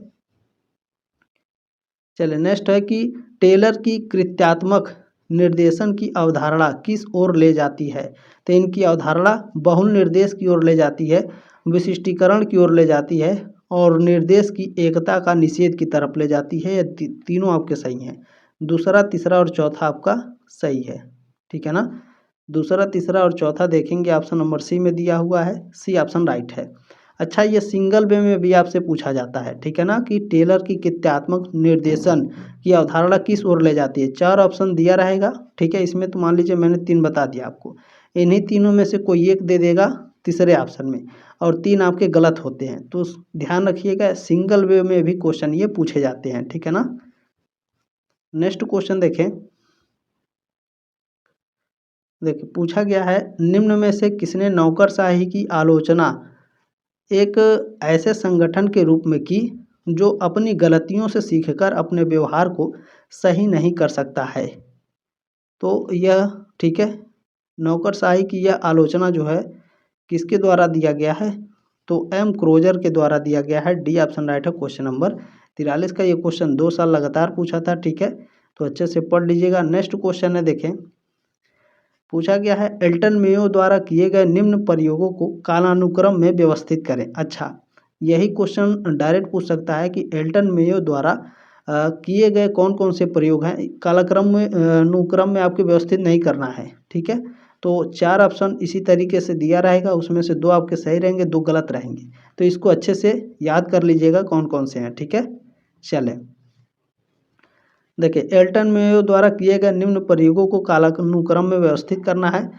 चलिए नेक्स्ट है कि टेलर की कृत्यात्मक निर्देशन की अवधारणा किस ओर ले जाती है? तो इनकी अवधारणा बहुल निर्देश की ओर ले जाती है, विशिष्टीकरण की ओर ले जाती है और निर्देश की एकता का निषेध की तरफ ले जाती है। ये तीनों आपके सही हैं। दूसरा, तीसरा और चौथा आपका सही है, ठीक है ना। दूसरा, तीसरा और चौथा देखेंगे ऑप्शन नंबर सी में दिया हुआ है, सी ऑप्शन राइट है। अच्छा, ये सिंगल वे में भी आपसे पूछा जाता है, ठीक है ना, कि टेलर की कृत्यात्मक निर्देशन की अवधारणा किस ओर ले जाती है। 4 ऑप्शन दिया रहेगा, ठीक है। इसमें तो मान लीजिए मैंने 3 बता दिया आपको, इन्हीं तीनों में से कोई एक दे देगा तीसरे ऑप्शन में, और 3 आपके गलत होते हैं। तो ध्यान रखिएगा, सिंगल वे में भी क्वेश्चन ये पूछे जाते हैं, ठीक है ना। नेक्स्ट क्वेश्चन देखें। देखिए पूछा गया है, निम्न में से किसने नौकरशाही की आलोचना एक ऐसे संगठन के रूप में की जो अपनी गलतियों से सीखकर अपने व्यवहार को सही नहीं कर सकता है? तो यह, ठीक है, नौकरशाही की यह आलोचना जो है किसके द्वारा दिया गया है? तो एम क्रोजर के द्वारा दिया गया है, डी ऑप्शन राइट है क्वेश्चन नंबर 43 का। ये क्वेश्चन 2 साल लगातार पूछा था, ठीक है, तो अच्छे से पढ़ लीजिएगा। नेक्स्ट क्वेश्चन है, देखें पूछा गया है, एल्टन मेयो द्वारा किए गए निम्न प्रयोगों को कालानुक्रम में व्यवस्थित करें। अच्छा, यही क्वेश्चन डायरेक्ट पूछ सकता है कि एल्टन मेयो द्वारा किए गए कौन कौन से प्रयोग हैं, कालक्रम में अनुक्रम में आपको व्यवस्थित नहीं करना है, ठीक है। तो 4 ऑप्शन इसी तरीके से दिया रहेगा, उसमें से 2 आपके सही रहेंगे, 2 गलत रहेंगे। तो इसको अच्छे से याद कर लीजिएगा कौन कौन से हैं, ठीक है। चलें देखिए, एल्टन मेयो द्वारा किए गए निम्न प्रयोगों को कालानुक्रम में व्यवस्थित करना है।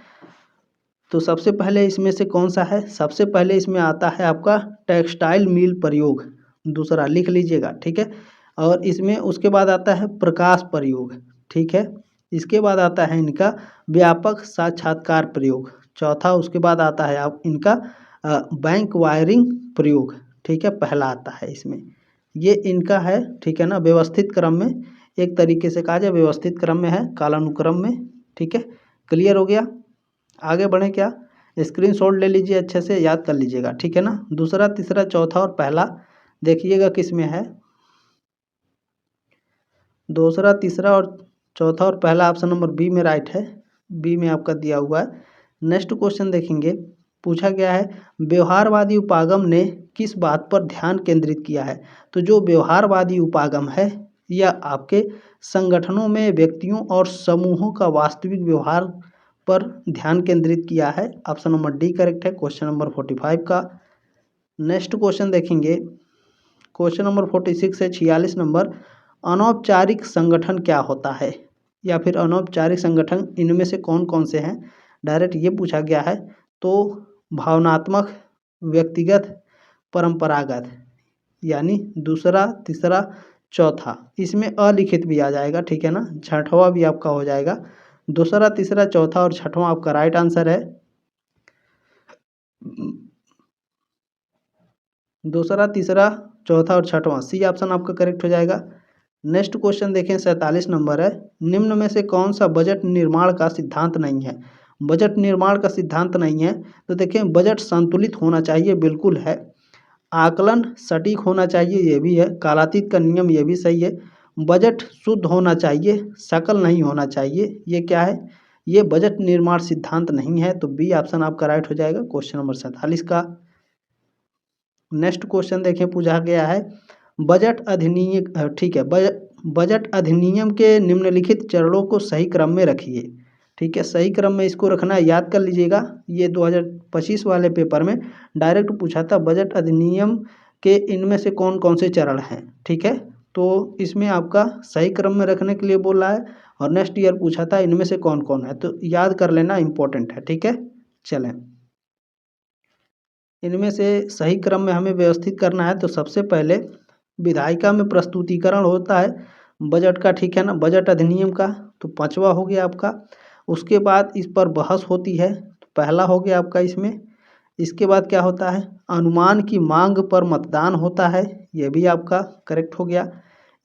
तो सबसे पहले इसमें से कौन सा है? सबसे पहले इसमें आता है आपका टेक्सटाइल मिल प्रयोग, दूसरा लिख लीजिएगा, ठीक है। और इसमें उसके बाद आता है प्रकाश प्रयोग, ठीक है। इसके बाद आता है इनका व्यापक साक्षात्कार प्रयोग, चौथा उसके बाद आता है आप इनका बैंक वायरिंग प्रयोग, ठीक है, पहला आता है इसमें। ये इनका है, ठीक है ना, व्यवस्थित क्रम में, एक तरीके से कहा जाए व्यवस्थित क्रम में है, कालानुक्रम में, ठीक है। क्लियर हो गया? आगे बढ़ें क्या? स्क्रीनशॉट ले लीजिए, अच्छे से याद कर लीजिएगा, ठीक है ना। दूसरा, तीसरा, चौथा और पहला देखिएगा किस में है। दूसरा, तीसरा और चौथा और पहला ऑप्शन नंबर बी में राइट है, बी में आपका दिया हुआ है। नेक्स्ट क्वेश्चन देखेंगे, पूछा गया है, व्यवहारवादी उपागम ने किस बात पर ध्यान केंद्रित किया है? तो जो व्यवहारवादी उपागम है यह आपके संगठनों में व्यक्तियों और समूहों का वास्तविक व्यवहार पर ध्यान केंद्रित किया है। ऑप्शन नंबर डी करेक्ट है क्वेश्चन नंबर 45 का। नेक्स्ट क्वेश्चन देखेंगे, क्वेश्चन नंबर 46 से 46 नंबर, अनौपचारिक संगठन क्या होता है, या फिर अनौपचारिक संगठन इनमें से कौन कौन से हैं? डायरेक्ट ये पूछा गया है। तो भावनात्मक, व्यक्तिगत, परंपरागत, यानी दूसरा, तीसरा, चौथा, इसमें अलिखित भी आ जाएगा, ठीक है ना, छठवां भी आपका हो जाएगा। दूसरा, तीसरा, चौथा और छठवां आपका राइट आंसर है। दूसरा, तीसरा, चौथा और छठवां, सी ऑप्शन आपका करेक्ट हो जाएगा। नेक्स्ट क्वेश्चन देखें, 47 नंबर है, निम्न में से कौन सा बजट निर्माण का सिद्धांत नहीं है? बजट निर्माण का सिद्धांत नहीं है, तो देखें बजट संतुलित होना चाहिए, बिल्कुल है। आकलन सटीक होना चाहिए, ये भी है। कालातीत का नियम, ये भी सही है। बजट शुद्ध होना चाहिए, सकल नहीं होना चाहिए, ये क्या है? ये बजट निर्माण सिद्धांत नहीं है। तो बी ऑप्शन आपका राइट हो जाएगा क्वेश्चन नंबर 47 का। नेक्स्ट क्वेश्चन देखें, पूछा गया है, बजट अधिनियम, ठीक है, बजट अधिनियम के निम्नलिखित चरणों को सही क्रम में रखिए। ठीक है, सही क्रम में इसको रखना है, याद कर लीजिएगा। ये 2025 वाले पेपर में डायरेक्ट पूछा था बजट अधिनियम के इनमें से कौन कौन से चरण हैं। ठीक है, तो इसमें आपका सही क्रम में रखने के लिए बोला है, और नेक्स्ट ईयर पूछा था इनमें से कौन कौन है, तो याद कर लेना, इंपॉर्टेंट है। ठीक है, चलें, इनमें से सही क्रम में हमें व्यवस्थित करना है। तो सबसे पहले विधायिका में प्रस्तुतिकरण होता है बजट का, ठीक है ना, बजट अधिनियम का, तो 5वां हो गया आपका। उसके बाद इस पर बहस होती है, तो पहला हो गया आपका इसमें। इसके बाद क्या होता है, अनुमान की मांग पर मतदान होता है, यह भी आपका करेक्ट हो गया।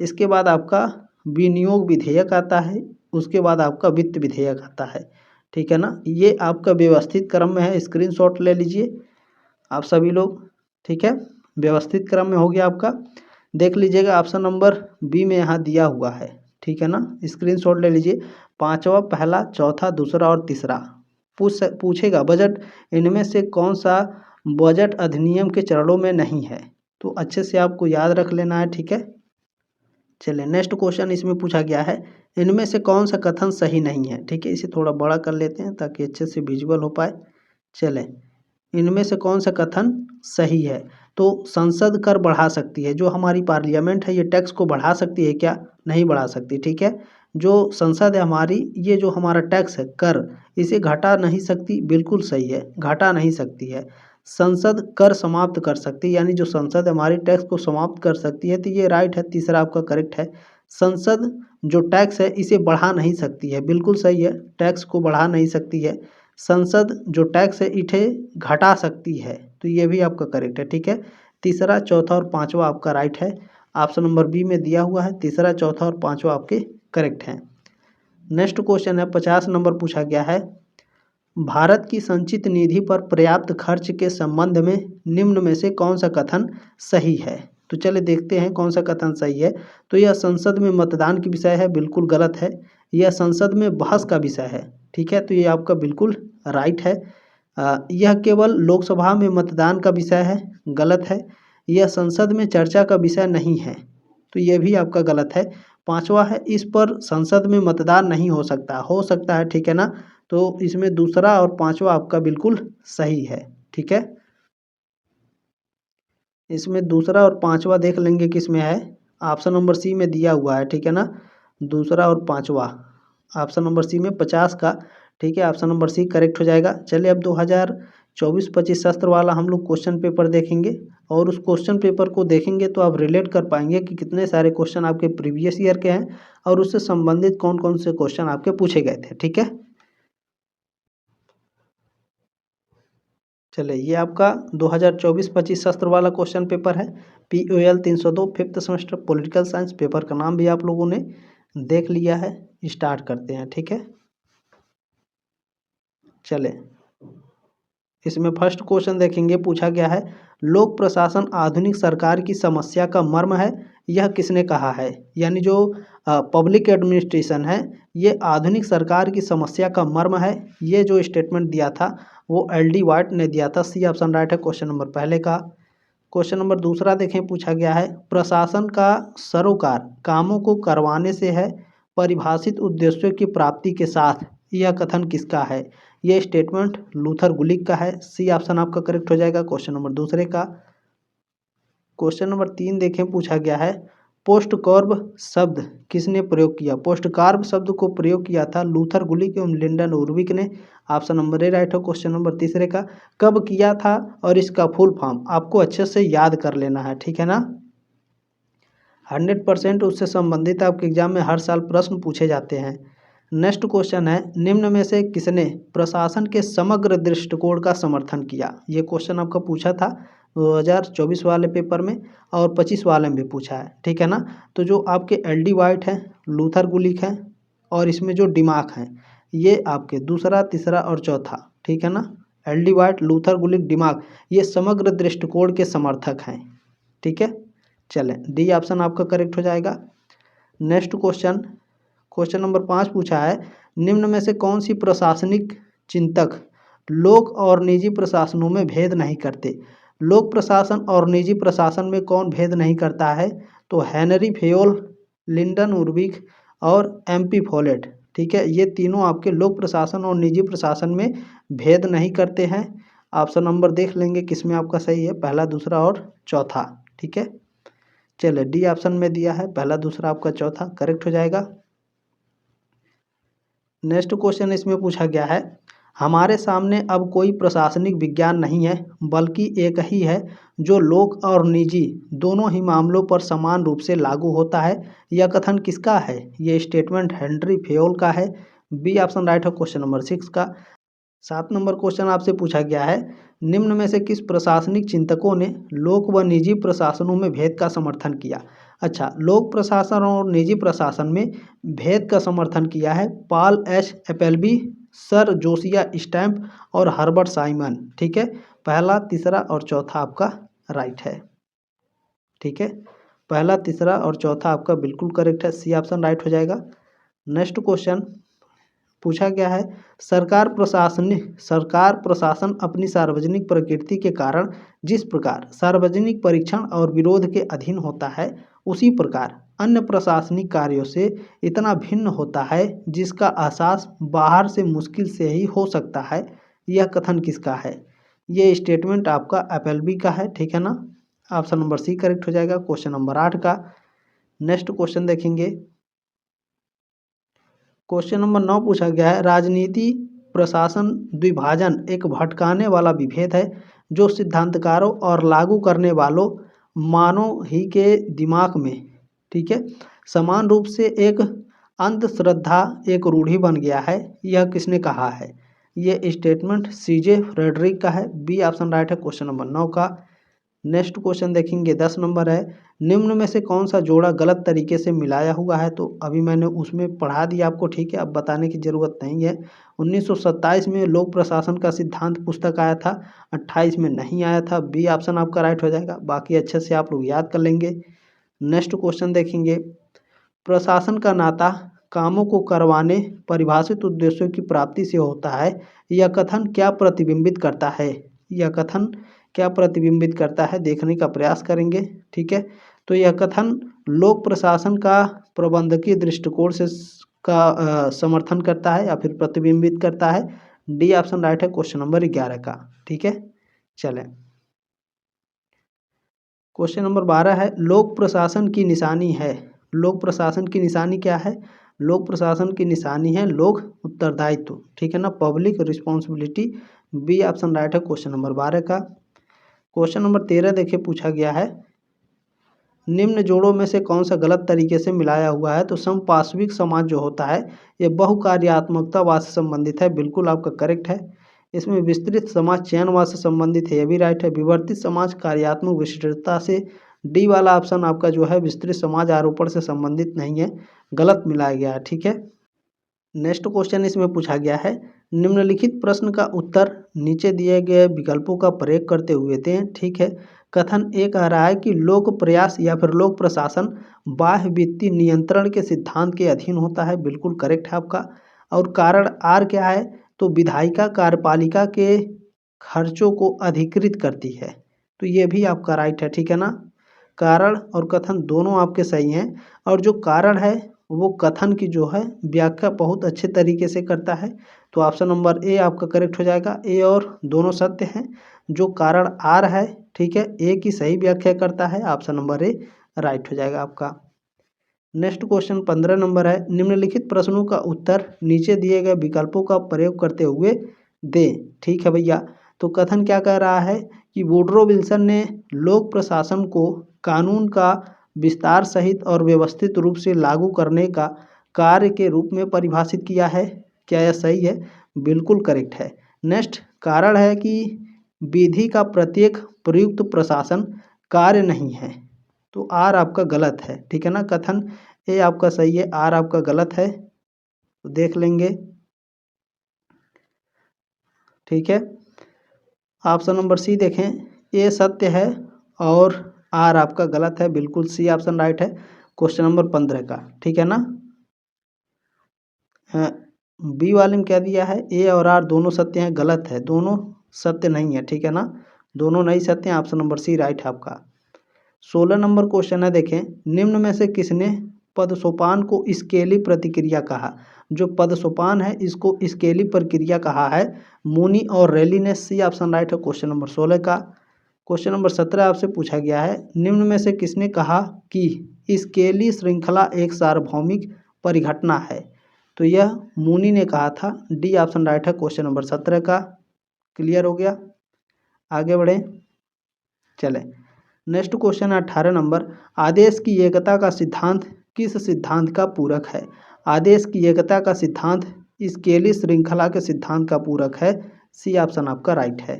इसके बाद आपका विनियोग विधेयक आता है, उसके बाद आपका वित्त विधेयक आता है। ठीक है ना, ये आपका व्यवस्थित क्रम में है, स्क्रीनशॉट ले लीजिए आप सभी लोग। ठीक है, व्यवस्थित क्रम में हो गया आपका, देख लीजिएगा ऑप्शन नंबर बी में यहाँ दिया हुआ है। ठीक है ना, स्क्रीनशॉट ले लीजिए। 5वां पहला, चौथा, दूसरा और तीसरा पूछेगा बजट इनमें से कौन सा बजट अधिनियम के चरणों में नहीं है, तो अच्छे से आपको याद रख लेना है। ठीक है, चलिए नेक्स्ट क्वेश्चन इसमें पूछा गया है, इनमें से कौन सा कथन सही नहीं है। ठीक है, इसे थोड़ा बड़ा कर लेते हैं ताकि अच्छे से विजुअल हो पाए। चलें, इनमें से कौन सा कथन सही है, तो संसद कर बढ़ा सकती है, जो हमारी पार्लियामेंट है ये टैक्स को बढ़ा सकती है क्या, नहीं बढ़ा सकती। ठीक है, जो संसद है हमारी, ये जो हमारा टैक्स है कर, इसे घटा नहीं सकती, बिल्कुल सही है, घटा नहीं सकती है। संसद कर समाप्त कर सकती है, यानी जो संसद हमारी टैक्स को समाप्त कर सकती है, तो ये राइट है, तीसरा आपका करेक्ट है। संसद जो टैक्स है इसे बढ़ा नहीं सकती है, बिल्कुल सही है, टैक्स को बढ़ा नहीं सकती है। संसद जो टैक्स है इसे घटा सकती है, तो ये भी आपका करेक्ट है। ठीक है, तीसरा, चौथा और पांचवा आपका राइट है, ऑप्शन नंबर बी में दिया हुआ है, तीसरा, चौथा और पांचवा आपके करेक्ट हैं। नेक्स्ट क्वेश्चन है 50 नंबर पूछा गया है, भारत की संचित निधि पर पर्याप्त खर्च के संबंध में निम्न में से कौन सा कथन सही है। तो चलिए देखते हैं कौन सा कथन सही है। तो यह संसद में मतदान की विषय है, बिल्कुल गलत है। यह संसद में बहस का विषय है, ठीक है, तो ये आपका बिल्कुल राइट है। यह केवल लोकसभा में मतदान का विषय है, गलत है। यह संसद में चर्चा का विषय नहीं है, तो यह भी आपका गलत है। पांचवा है, इस पर संसद में मतदान नहीं हो सकता, हो सकता है, ठीक है ना, तो इसमें दूसरा और पांचवा आपका बिल्कुल सही है। ठीक है, इसमें दूसरा और पांचवा देख लेंगे किस में है, ऑप्शन नंबर सी में दिया हुआ है। ठीक है ना, दूसरा और पांचवा ऑप्शन नंबर सी में 50 का, ठीक है, ऑप्शन नंबर सी करेक्ट हो जाएगा। चलिए अब 2024-25 सत्र वाला हम लोग क्वेश्चन पेपर देखेंगे, और उस क्वेश्चन पेपर को देखेंगे तो आप रिलेट कर पाएंगे कि कितने सारे क्वेश्चन आपके प्रीवियस ईयर के हैं और उससे संबंधित कौन कौन से क्वेश्चन आपके पूछे गए थे। ठीक है, चलिए ये आपका 2024-25 सत्र वाला क्वेश्चन पेपर है, POL 302 fifth semester political science. Paper का नाम भी आप लोगों ने देख लिया है, स्टार्ट करते हैं। ठीक है, चले इसमें फर्स्ट क्वेश्चन देखेंगे, पूछा गया है, लोक प्रशासन आधुनिक सरकार की समस्या का मर्म है, यह किसने कहा है। यानी जो पब्लिक एडमिनिस्ट्रेशन है ये आधुनिक सरकार की समस्या का मर्म है, ये जो स्टेटमेंट दिया था वो LD वाइट ने दिया था। सी ऑप्शन राइट है क्वेश्चन नंबर पहले का। क्वेश्चन नंबर दूसरा देखें, पूछा गया है, प्रशासन का सरोकार कामों को करवाने से है, परिभाषित उद्देश्यों की प्राप्ति के साथ, यह कथन किसका है। यह स्टेटमेंट लूथर गुलिक का है। सी ऑप्शन आपका करेक्ट हो जाएगा क्वेश्चन नंबर दूसरे का। क्वेश्चन नंबर 3 देखें, पूछा गया है, पोस्ट कार्ब शब्द किसने प्रयोग किया। पोस्ट कार्ब शब्द को प्रयोग किया था लूथर गुलिक एवं लिंडन उर्विक ने। ऑप्शन नंबर ए राइट हो क्वेश्चन नंबर तीसरे का। कब किया था और इसका फुल फॉर्म आपको अच्छे से याद कर लेना है। ठीक है ना, 100% उससे संबंधित आपके एग्जाम में हर साल प्रश्न पूछे जाते हैं। नेक्स्ट क्वेश्चन है, निम्न में से किसने प्रशासन के समग्र दृष्टिकोण का समर्थन किया। ये क्वेश्चन आपका पूछा था 2024 वाले पेपर में और 25 वाले में भी पूछा है। ठीक है ना, तो जो आपके LD वाइट है, लूथर गुलिक है, और इसमें जो डिमाक है ये आपके दूसरा, तीसरा और चौथा। ठीक है ना, LD वाइट, लूथर गुलिक, डिमाक, ये समग्र दृष्टिकोण के समर्थक हैं। ठीक है, चलें डी ऑप्शन आपका करेक्ट हो जाएगा। नेक्स्ट क्वेश्चन, क्वेश्चन नंबर 5 पूछा है, निम्न में से कौन सी प्रशासनिक चिंतक लोक और निजी प्रशासनों में भेद नहीं करते। लोक प्रशासन और निजी प्रशासन में कौन भेद नहीं करता है, तो हेनरी फेयोल, लिंडन उर्विक और MP फोलेट। ठीक है। ये तीनों आपके लोक प्रशासन और निजी प्रशासन में भेद नहीं करते हैं। ऑप्शन नंबर देख लेंगे किसमें आपका सही है, पहला, दूसरा और चौथा। ठीक है, चलिए डी ऑप्शन में दिया है, पहला, दूसरा, आपका चौथा करेक्ट हो जाएगा। नेक्स्ट क्वेश्चन इसमें पूछा गया है, हमारे सामने अब कोई प्रशासनिक विज्ञान नहीं है बल्कि एक ही है जो लोक और निजी दोनों ही मामलों पर समान रूप से लागू होता है। यह कथन किसका है? ये स्टेटमेंट हेनरी फेयोल का है। बी ऑप्शन राइट है क्वेश्चन नंबर 6 का। 7 नंबर क्वेश्चन आपसे पूछा गया है, निम्न में से किस प्रशासनिक चिंतकों ने लोक व निजी प्रशासनों में भेद का समर्थन किया? अच्छा, लोक प्रशासन और निजी प्रशासन में भेद का समर्थन किया है पॉल एच एपेलबी, सर जोसिया स्टैम्प और हर्बर्ट साइमन। ठीक है, पहला, तीसरा और चौथा आपका राइट है। ठीक है, पहला, तीसरा और चौथा आपका बिल्कुल करेक्ट है, सी ऑप्शन राइट हो जाएगा। नेक्स्ट क्वेश्चन पूछा गया है, सरकार प्रशासन अपनी सार्वजनिक प्रकृति के कारण जिस प्रकार सार्वजनिक परीक्षण और विरोध के अधीन होता है उसी प्रकार अन्य प्रशासनिक कार्यों से इतना भिन्न होता है जिसका एहसास बाहर से मुश्किल से ही हो सकता है। यह कथन किसका है? ये स्टेटमेंट आपका एपेलबी का है। ठीक है ना, ऑप्शन नंबर सी करेक्ट हो जाएगा क्वेश्चन नंबर 8 का। नेक्स्ट क्वेश्चन देखेंगे, क्वेश्चन नंबर 9 पूछा गया है, राजनीति प्रशासन द्विभाजन एक भटकाने वाला विभेद है जो सिद्धांतकारों और लागू करने वालों मानव ही के दिमाग में, ठीक है, समान रूप से एक अंधश्रद्धा, एक रूढ़ि बन गया है। यह किसने कहा है? यह स्टेटमेंट सीजे फ्रेडरिक का है। बी ऑप्शन राइट है क्वेश्चन नंबर 9 का। नेक्स्ट क्वेश्चन देखेंगे, 10 नंबर है, निम्न में से कौन सा जोड़ा गलत तरीके से मिलाया हुआ है? तो अभी मैंने उसमें पढ़ा दिया आपको। ठीक है, अब बताने की ज़रूरत नहीं है। 1927 में लोक प्रशासन का सिद्धांत पुस्तक आया था, 28 में नहीं आया था। बी ऑप्शन आपका राइट हो जाएगा, बाकी अच्छे से आप लोग याद कर लेंगे। नेक्स्ट क्वेश्चन देखेंगे, प्रशासन का नाता कामों को करवाने, परिभाषित उद्देश्यों की प्राप्ति से होता है। यह कथन क्या प्रतिबिंबित करता है? यह कथन क्या प्रतिबिंबित करता है, देखने का प्रयास करेंगे। ठीक है, तो यह कथन लोक प्रशासन का प्रबंधकीय दृष्टिकोण से समर्थन करता है या फिर प्रतिबिंबित करता है। डी ऑप्शन राइट है क्वेश्चन नंबर 11 का। ठीक है, चलें क्वेश्चन नंबर 12 है, लोक प्रशासन की निशानी है। लोक प्रशासन की निशानी क्या है? लोक प्रशासन की निशानी है लोक उत्तरदायित्व। ठीक है ना, public responsibility. B option right है क्वेश्चन नंबर 12 का। क्वेश्चन नंबर 13 देखिए पूछा गया है, निम्न जोड़ों में से कौन सा गलत तरीके से मिलाया हुआ है? तो समपार्श्विक समाज जो होता है ये बहुकार्यात्मकतावाद से संबंधित है, बिल्कुल आपका करेक्ट है। इसमें विस्तृत समाज चयनवाद से संबंधित है, ये भी राइट है। विवर्तित समाज कार्यात्मक विशिष्टता से, डी वाला ऑप्शन आपका जो है विस्तृत समाज आरोपण से संबंधित नहीं है, गलत मिलाया गया है। ठीक है, नेक्स्ट क्वेश्चन इसमें पूछा गया है, निम्नलिखित प्रश्न का उत्तर नीचे दिए गए विकल्पों का प्रयोग करते हुए दें। ठीक है, कथन ए कह रहा है कि लोक प्रयास या फिर लोक प्रशासन बाह्य वित्तीय नियंत्रण के सिद्धांत के अधीन होता है, बिल्कुल करेक्ट है आपका। और कारण आर क्या है? तो विधायिका कार्यपालिका के खर्चों को अधिकृत करती है, तो ये भी आपका राइट है। ठीक है ना, कारण और कथन दोनों आपके सही हैं। और जो कारण है वो कथन की जो है व्याख्या बहुत अच्छे तरीके से करता है, तो ऑप्शन नंबर ए आपका करेक्ट हो जाएगा। ए और दोनों सत्य हैं, जो कारण आर है, ठीक है, ए की सही व्याख्या करता है, ऑप्शन नंबर ए राइट हो जाएगा आपका। नेक्स्ट क्वेश्चन 15 नंबर है, निम्नलिखित प्रश्नों का उत्तर नीचे दिए गए विकल्पों का प्रयोग करते हुए दें। ठीक है भैया, तो कथन क्या कह रहा है कि वुडरो विल्सन ने लोक प्रशासन को कानून का विस्तार सहित और व्यवस्थित रूप से लागू करने का कार्य के रूप में परिभाषित किया है। क्या यह सही है? बिल्कुल करेक्ट है। नेक्स्ट कारण है कि विधि का प्रत्येक प्रयुक्त प्रशासन कार्य नहीं है, तो आर आपका गलत है। ठीक है ना, कथन ए आपका सही है, आर आपका गलत है, तो देख लेंगे। ठीक है, ऑप्शन नंबर सी देखें, ए सत्य है और आर आपका गलत है, बिल्कुल सी ऑप्शन राइट है क्वेश्चन नंबर 15 का। ठीक है ना, बी वाले में क्या दिया है, ए और आर दोनों सत्य हैं, गलत है, दोनों सत्य नहीं है। ठीक है ना, दोनों नहीं सत्य हैं, ऑप्शन नंबर सी राइट है आपका। 16 नंबर क्वेश्चन है, देखें, निम्न में से किसने पदसोपान को स्केली प्रतिक्रिया कहा। जो पदसोपान है इसको स्केली प्रक्रिया कहा है। मूनी और रैली ने। सी ऑप्शन राइट है क्वेश्चन नंबर 16 का। क्वेश्चन नंबर 17 आपसे पूछा गया है, निम्न में से किसने कहा कि स्केली श्रृंखला एक सार्वभौमिक परिघटना है। तो यह मूनी ने कहा था। डी ऑप्शन राइट है क्वेश्चन नंबर 17 का। क्लियर हो गया। आगे बढ़े चले। नेक्स्ट क्वेश्चन है 18 नंबर, आदेश की एकता का सिद्धांत किस सिद्धांत का पूरक है। आदेश की एकता का सिद्धांत स्केली श्रृंखला के सिद्धांत का पूरक है। सी ऑप्शन आपका राइट है।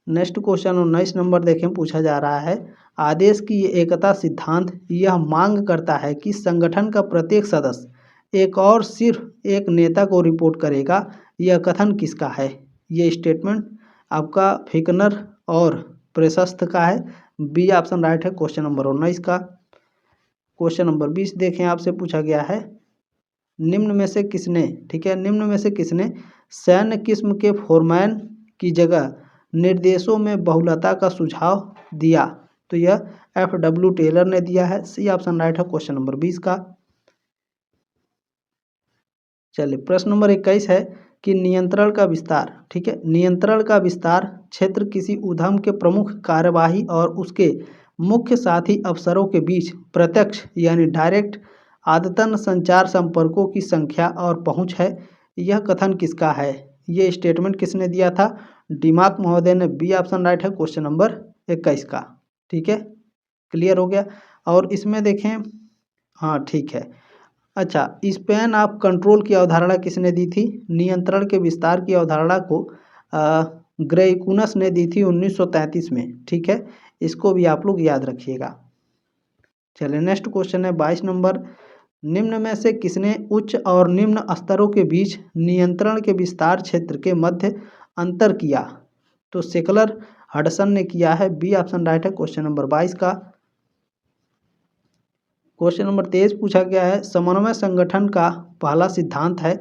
नेक्स्ट क्वेश्चन 19 नंबर देखें, पूछा जा रहा है, आदेश की एकता सिद्धांत यह मांग करता है कि संगठन का प्रत्येक सदस्य एक और सिर्फ एक नेता को रिपोर्ट करेगा। यह कथन किसका है। ये स्टेटमेंट आपका फिकनर और प्रशस्त का है। बी ऑप्शन राइट है क्वेश्चन नंबर 19 का। क्वेश्चन नंबर 20 देखें, आपसे पूछा गया है, निम्न में से किसने, ठीक है, निम्न में से किसने सैन्य किस्म के फोरमैन की जगह निर्देशों में बहुलता का सुझाव दिया। तो यह FW टेलर ने दिया है। सी ऑप्शन राइट है क्वेश्चन नंबर 20 का। चलिए प्रश्न नंबर 21 है कि नियंत्रण का विस्तार, ठीक है, नियंत्रण का विस्तार क्षेत्र किसी उद्यम के प्रमुख कार्यवाही और उसके मुख्य साथी अफसरों के बीच प्रत्यक्ष यानी डायरेक्ट आदतन संचार संपर्कों की संख्या और पहुंच है। यह कथन किसका है। ये स्टेटमेंट किसने दिया था। डिमाक महोदय ने। बी ऑप्शन राइट है क्वेश्चन नंबर 21 का। ठीक है, क्लियर हो गया। और इसमें देखें, हाँ ठीक है, अच्छा, स्पैन ऑफ कंट्रोल की अवधारणा किसने दी थी। नियंत्रण के विस्तार की अवधारणा को ग्रेकुनस ने दी थी 1933 में। ठीक है, इसको भी आप लोग याद रखिएगा। चलिए नेक्स्ट क्वेश्चन है 22 नंबर, निम्न में से किसने उच्च और निम्न स्तरों के बीच नियंत्रण के विस्तार क्षेत्र के मध्य अंतर किया। तो सेकलर हडसन ने किया है। बी ऑप्शन राइट है क्वेश्चन नंबर 22 का। क्वेश्चन नंबर 23 पूछा गया है, समन्वय संगठन का पहला सिद्धांत है।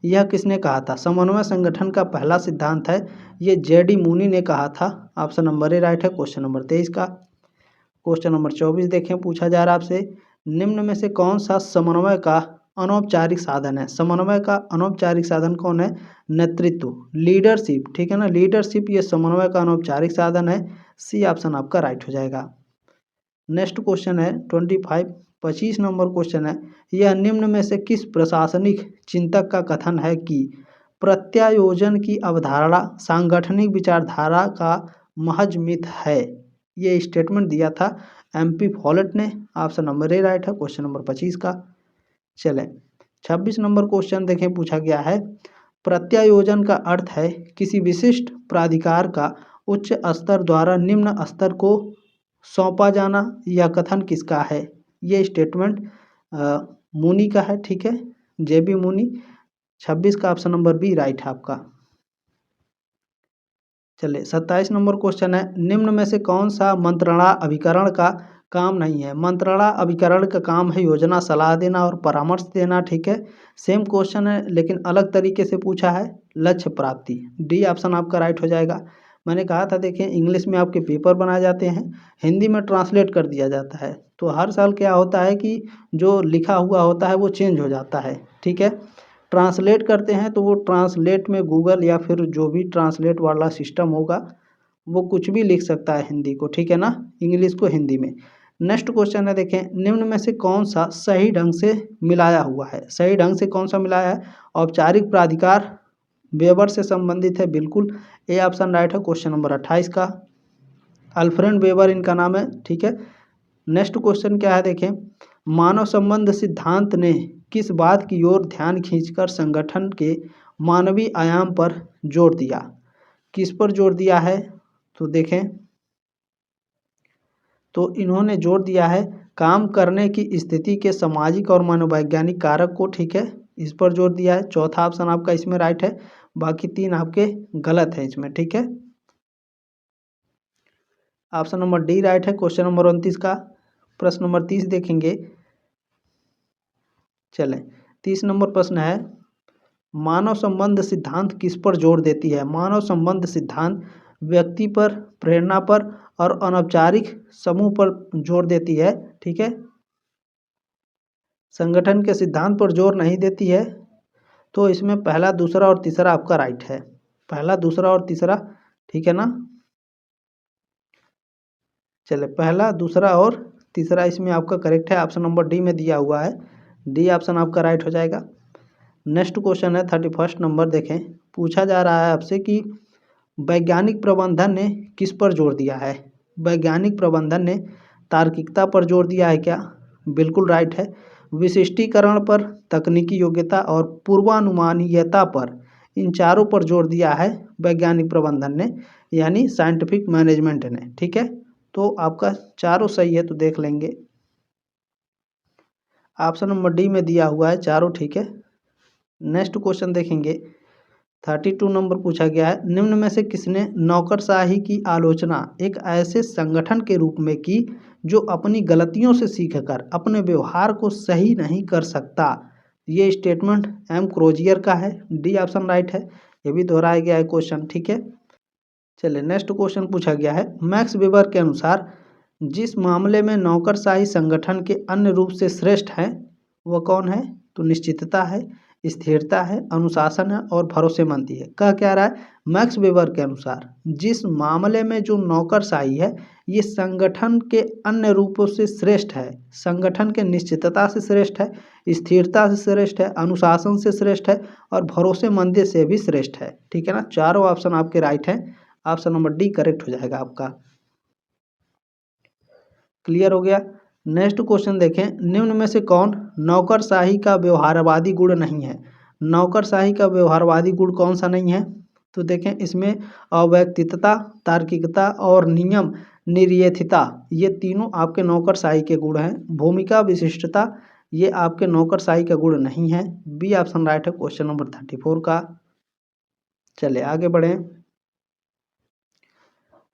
यह किसने कहा था। समन्वय संगठन का पहला सिद्धांत है, ये JD मूनी ने कहा था। ऑप्शन नंबर ए राइट है क्वेश्चन नंबर 23 का। क्वेश्चन नंबर 24 देखें, पूछा जा रहा है आपसे, निम्न में से कौन सा समन्वय का अनौपचारिक साधन है। समन्वय का अनौपचारिक साधन कौन है। नेतृत्व, लीडरशिप, ठीक है ना, लीडरशिप ये समन्वय का अनौपचारिक साधन है। सी ऑप्शन आपका राइट हो जाएगा। नेक्स्ट क्वेश्चन है 25 नंबर क्वेश्चन है, यह निम्न में से किस प्रशासनिक चिंतक का कथन है कि प्रत्यायोजन की अवधारणा सांगठनिक विचारधारा का महज मिथ है। ये स्टेटमेंट दिया था MP फॉलेट ने। ऑप्शन नंबर ए राइट है क्वेश्चन नंबर 25 का। चलें 26 नंबर क्वेश्चन देखें, पूछा गया है, प्रत्यायोजन का अर्थ है किसी विशिष्ट प्राधिकार का उच्च स्तर द्वारा निम्न स्तर को सौंपा जाना। यह कथन किसका है। ये स्टेटमेंट मूनी का है। ठीक है, JB मूनी। 26 का ऑप्शन नंबर बी राइट है आपका। चलिए 27 नंबर क्वेश्चन है, निम्न में से कौन सा मंत्रणा अभिकरण का काम नहीं है। मंत्रणा अभिकरण का काम है योजना, सलाह देना और परामर्श देना। ठीक है, सेम क्वेश्चन है लेकिन अलग तरीके से पूछा है, लक्ष्य प्राप्ति। डी ऑप्शन आपका राइट हो जाएगा। मैंने कहा था देखें, इंग्लिश में आपके पेपर बनाए जाते हैं, हिंदी में ट्रांसलेट कर दिया जाता है, तो हर साल क्या होता है कि जो लिखा हुआ होता है वो चेंज हो जाता है। ठीक है, ट्रांसलेट करते हैं तो वो ट्रांसलेट में गूगल या फिर जो भी ट्रांसलेट वाला सिस्टम होगा वो कुछ भी लिख सकता है हिंदी को, ठीक है ना, इंग्लिश को हिंदी में। नेक्स्ट क्वेश्चन है देखें, निम्न में से कौन सा सही ढंग से मिलाया हुआ है। सही ढंग से कौन सा मिलाया है। औपचारिक प्राधिकार वेबर से संबंधित है, बिल्कुल ए ऑप्शन राइट है क्वेश्चन नंबर 28 का। अल्फ्रेड वेबर इनका नाम है। ठीक है, नेक्स्ट क्वेश्चन क्या है देखें, मानव संबंध सिद्धांत ने किस बात की ओर ध्यान खींचकर संगठन के मानवीय आयाम पर जोर दिया। किस पर जोर दिया है, तो देखें, तो इन्होंने जोर दिया है काम करने की स्थिति के सामाजिक और मनोवैज्ञानिक कारक को। ठीक है, इस पर जोर दिया है। चौथा ऑप्शन आपका इसमें राइट है, बाकी 3 आपके गलत है इसमें। ठीक है, ऑप्शन नंबर डी राइट है क्वेश्चन नंबर 29 का। प्रश्न नंबर 30 देखेंगे। चलें 30 नंबर प्रश्न है, मानव संबंध सिद्धांत किस पर जोर देती है। मानव संबंध सिद्धांत व्यक्ति पर, प्रेरणा पर और अनौपचारिक समूह पर जोर देती है। ठीक है, संगठन के सिद्धांत पर जोर नहीं देती है, तो इसमें पहला, दूसरा और तीसरा आपका राइट है। पहला, दूसरा और तीसरा, ठीक है ना। चले, पहला, दूसरा और तीसरा इसमें आपका करेक्ट है। ऑप्शन नंबर डी में दिया हुआ है, डी ऑप्शन आपका राइट हो जाएगा। नेक्स्ट क्वेश्चन है 31 नंबर। देखें, पूछा जा रहा है आपसे कि वैज्ञानिक प्रबंधन ने किस पर जोर दिया है। वैज्ञानिक प्रबंधन ने तार्किकता पर जोर दिया है क्या? बिल्कुल राइट है। विशिष्टीकरण पर, तकनीकी योग्यता और पूर्वानुमानीयता पर, इन चारों पर जोर दिया है वैज्ञानिक प्रबंधन ने, यानी साइंटिफिक मैनेजमेंट ने। ठीक है, तो आपका चारों सही है, तो देख लेंगे। ऑप्शन नंबर डी में दिया हुआ है चारों, ठीक है। नेक्स्ट क्वेश्चन देखेंगे, 32 नंबर पूछा गया है, निम्न में से किसने नौकरशाही की आलोचना एक ऐसे संगठन के रूप में की जो अपनी गलतियों से सीखकर अपने व्यवहार को सही नहीं कर सकता? ये स्टेटमेंट एम क्रोजियर का है, डी ऑप्शन राइट है। ये भी दोहराया गया है क्वेश्चन, ठीक है। चलिए, नेक्स्ट क्वेश्चन पूछा गया है, मैक्स वेबर के अनुसार जिस मामले में नौकरशाही संगठन के अन्य रूप से श्रेष्ठ है वह कौन है? तो निश्चितता है, स्थिरता है, अनुशासन है और भरोसेमंदी है। कह क्या रहा है? मैक्स वेबर के अनुसार जिस मामले में जो नौकरशाही है ये संगठन के अन्य रूपों से श्रेष्ठ है, संगठन के निश्चितता से श्रेष्ठ है, स्थिरता से श्रेष्ठ है, अनुशासन से श्रेष्ठ है और भरोसेमंदी से भी श्रेष्ठ है। ठीक है ना, चारों ऑप्शन आपके राइट हैं। ऑप्शन नंबर डी करेक्ट हो जाएगा आपका। क्लियर हो गया। नेक्स्ट क्वेश्चन देखें, निम्न में से कौन नौकरशाही का व्यवहारवादी गुण नहीं है? नौकरशाही का व्यवहारवादी गुण कौन सा नहीं है? तो देखें, इसमें अवैयक्तिकता, तार्किकता और नियम निर्येथिता, ये तीनों आपके नौकरशाही के गुण हैं। भूमिका विशिष्टता, ये आपके नौकरशाही का गुण नहीं है। बी ऑप्शन राइट है क्वेश्चन नंबर 34 का। चले आगे बढ़ें।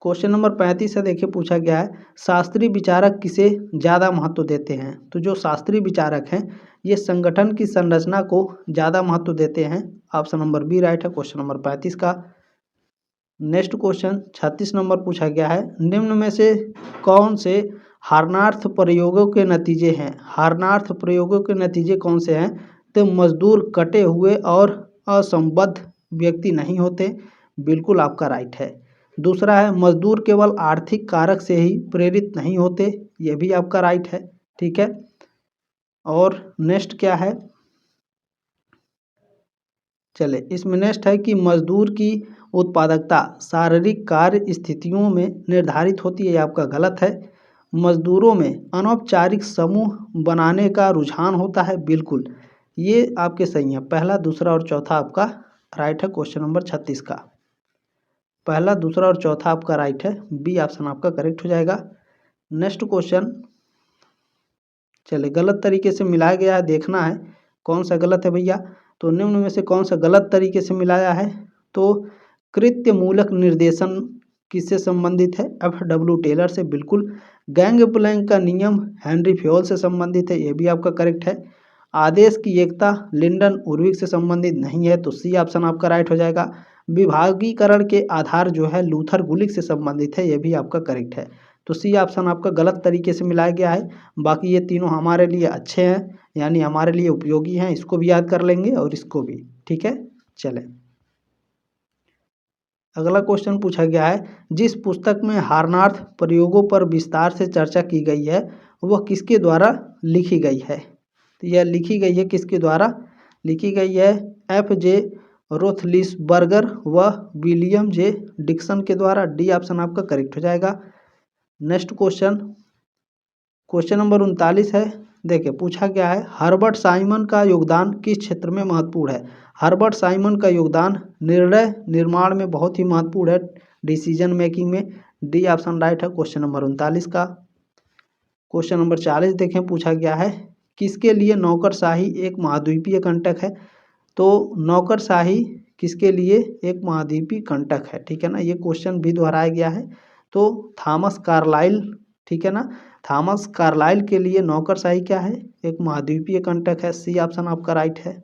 क्वेश्चन नंबर 35 से देखिए, पूछा गया है, शास्त्रीय विचारक किसे ज़्यादा महत्व देते हैं? तो जो शास्त्रीय विचारक हैं ये संगठन की संरचना को ज़्यादा महत्व देते हैं। ऑप्शन नंबर बी राइट है क्वेश्चन नंबर 35 का। नेक्स्ट क्वेश्चन 36 नंबर पूछा गया है, निम्न में से कौन से हार्नार्थ प्रयोगों के नतीजे हैं? हार्नार्थ प्रयोगों के नतीजे कौन से हैं? तो मजदूर कटे हुए और असंबद्ध व्यक्ति नहीं होते, बिल्कुल आपका राइट है। दूसरा है, मजदूर केवल आर्थिक कारक से ही प्रेरित नहीं होते, यह भी आपका राइट है। ठीक है, और नेक्स्ट क्या है? चले, इसमें नेक्स्ट है कि मजदूर की उत्पादकता शारीरिक कार्य स्थितियों में निर्धारित होती है, आपका गलत है। मजदूरों में अनौपचारिक समूह बनाने का रुझान होता है, बिल्कुल ये आपके सही है। पहला, दूसरा और चौथा आपका राइट है क्वेश्चन नंबर 36 का। पहला, दूसरा और चौथा आपका राइट है, बी ऑप्शन आपका करेक्ट हो जाएगा। नेक्स्ट क्वेश्चन, चलिए, गलत तरीके से मिलाया गया है, देखना है कौन सा गलत है भैया। तो निम्न में से कौन सा गलत तरीके से मिलाया है? तो कृत्य मूलक निर्देशन किससे संबंधित है? FW टेलर से, बिल्कुल। गैंग प्लैंक का नियम हेनरी फ्योल से संबंधित है, ये भी आपका करेक्ट है। आदेश की एकता लिंडन उर्विक से संबंधित नहीं है, तो सी ऑप्शन आपका राइट हो जाएगा। विभागीकरण के आधार जो है लूथर गुलिक से संबंधित है, ये भी आपका करेक्ट है। तो सी ऑप्शन आपका गलत तरीके से मिलाया गया है। बाकी ये तीनों हमारे लिए अच्छे हैं, यानी हमारे लिए उपयोगी हैं, इसको भी याद कर लेंगे और इसको भी। ठीक है, चलें। अगला क्वेश्चन पूछा गया है, जिस पुस्तक में हार्नार्थ प्रयोगों पर विस्तार से चर्चा की गई है वह किसके द्वारा लिखी गई है? तो यह लिखी गई है किसके द्वारा? लिखी गई है FJ रोथलिसबर्गर व विलियम जे डिक्सन के द्वारा, डी ऑप्शन आपका करेक्ट हो जाएगा। नेक्स्ट क्वेश्चन, क्वेश्चन नंबर 39 है। देखिए, पूछा गया है, हर्बर्ट साइमन का योगदान किस क्षेत्र में महत्वपूर्ण है? हर्बर्ट साइमन का योगदान निर्णय निर्माण में बहुत ही महत्वपूर्ण है, डिसीजन मेकिंग में, डी ऑप्शन राइट है क्वेश्चन नंबर 39 का। क्वेश्चन नंबर 40 देखें, पूछा गया है, किसके लिए नौकरशाही एक महाद्वीपीय कंटक है? तो नौकरशाही किसके लिए एक महाद्वीपीय कंटक है? ठीक है ना, ये क्वेश्चन भी दोहराया गया है। तो थॉमस कार्लाइल, ठीक है ना, थॉमस कार्लाइल के लिए नौकरशाही क्या है? एक महाद्वीपीय कंटक है, सी ऑप्शन आपका राइट है।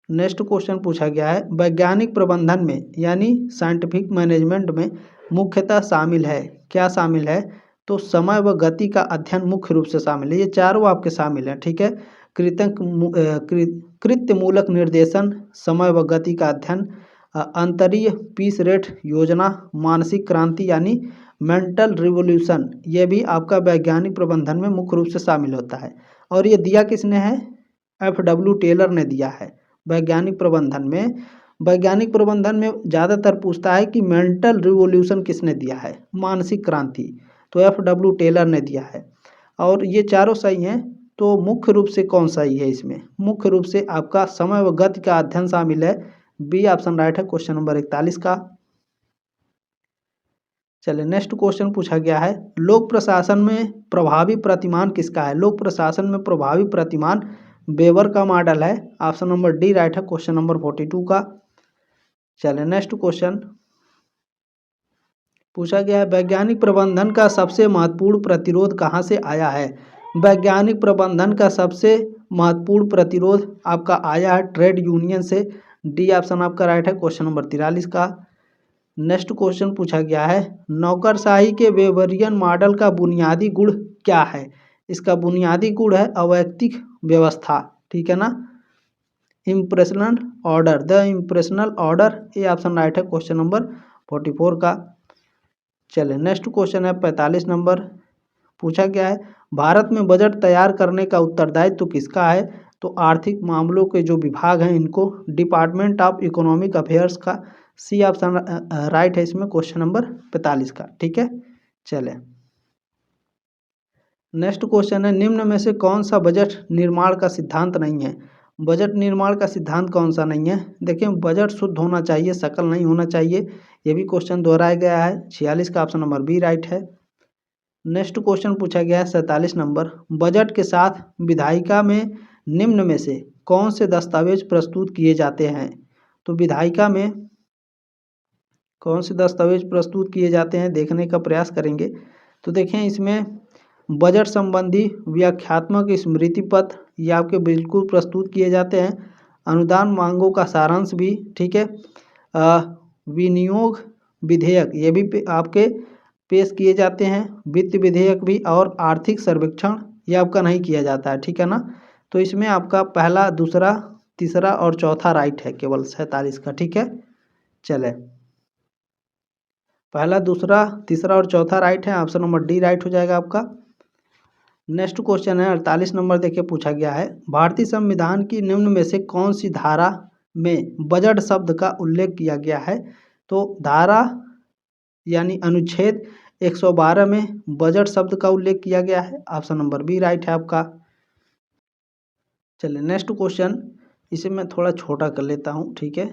नेक्स्ट क्वेश्चन पूछा गया है, वैज्ञानिक प्रबंधन में यानी साइंटिफिक मैनेजमेंट में मुख्यतः शामिल है, क्या शामिल है? तो समय व गति का अध्ययन मुख्य रूप से शामिल है। ये चारों आपके शामिल हैं, ठीक है। कृत्य मूलक निर्देशन, समय व गति का अध्ययन, अंतरीय पीस रेट योजना, मानसिक क्रांति यानी मेंटल रिवोल्यूशन, ये भी आपका वैज्ञानिक प्रबंधन में मुख्य रूप से शामिल होता है। और ये दिया किसने है? FW टेलर ने दिया है वैज्ञानिक प्रबंधन में। वैज्ञानिक प्रबंधन में ज़्यादातर पूछता है कि मेंटल रिवोल्यूशन किसने दिया है, मानसिक क्रांति, तो FW टेलर ने दिया है। और ये चारों सही हैं, तो मुख्य रूप से कौन सही है इसमें? मुख्य रूप से आपका समय व गति का अध्ययन शामिल है। बी ऑप्शन राइट है क्वेश्चन नंबर 41 का। चलिए नेक्स्ट क्वेश्चन पूछा गया है, लोक प्रशासन में प्रभावी प्रतिमान किसका है? लोक प्रशासन में प्रभावी प्रतिमान वेबर का मॉडल है। ऑप्शन नंबर डी राइट है क्वेश्चन नंबर 42 का। चलिए नेक्स्ट क्वेश्चन पूछा गया है, वैज्ञानिक प्रबंधन का सबसे महत्वपूर्ण प्रतिरोध कहाँ से आया है? वैज्ञानिक प्रबंधन का सबसे महत्वपूर्ण प्रतिरोध आपका आया है ट्रेड यूनियन से। डी ऑप्शन आपका राइट है क्वेश्चन नंबर 43 का। नेक्स्ट क्वेश्चन पूछा गया है, नौकरशाही के वेबरियन मॉडल का बुनियादी गुण क्या है? इसका बुनियादी गुण है अवैयक्तिक व्यवस्था, ठीक है ना। इम्प्रेशनल ऑर्डर, द इम्प्रेशनल ऑर्डर, ये ऑप्शन राइट है क्वेश्चन नंबर 44 का। चलिए नेक्स्ट क्वेश्चन है 45 नंबर पूछा गया है, भारत में बजट तैयार करने का उत्तरदायित्व तो किसका है? तो आर्थिक मामलों के जो विभाग हैं इनको डिपार्टमेंट ऑफ इकोनॉमिक अफेयर्स का। सी ऑप्शन राइट है इसमें क्वेश्चन नंबर 45 का, ठीक है। चले नेक्स्ट क्वेश्चन है, निम्न में से कौन सा बजट निर्माण का सिद्धांत नहीं है? बजट निर्माण का सिद्धांत कौन सा नहीं है? देखिए बजट शुद्ध होना चाहिए, सकल नहीं होना चाहिए। ये भी क्वेश्चन दोहराया गया है। 46 का ऑप्शन नंबर बी राइट है। नेक्स्ट क्वेश्चन पूछा गया है 47 नंबर, बजट के साथ विधायिका में निम्न में से कौन से दस्तावेज प्रस्तुत किए जाते हैं? तो विधायिका में कौन से दस्तावेज प्रस्तुत किए जाते हैं देखने का प्रयास करेंगे। तो देखें इसमें बजट संबंधी व्याख्यात्मक स्मृति पत्र ये आपके बिल्कुल प्रस्तुत किए जाते हैं। अनुदान मांगों का सारांश भी, ठीक है। विनियोग विधेयक ये भी आपके पेश किए जाते हैं। वित्त विधेयक भी, और आर्थिक सर्वेक्षण ये आपका नहीं किया जाता है, ठीक है ना। तो इसमें आपका पहला, दूसरा, तीसरा और चौथा राइट है केवल 47 का, ठीक है। चले पहला, दूसरा, तीसरा और चौथा राइट है। ऑप्शन नंबर डी राइट हो जाएगा आपका। नेक्स्ट क्वेश्चन है 48 नंबर देखिए पूछा गया है, भारतीय संविधान की निम्न में से कौन सी धारा में बजट शब्द का उल्लेख किया गया है? तो धारा यानी अनुच्छेद 112 में बजट शब्द का उल्लेख किया गया है। ऑप्शन नंबर बी राइट है आपका। चलिए नेक्स्ट क्वेश्चन, इसे मैं थोड़ा छोटा कर लेता हूँ, ठीक है,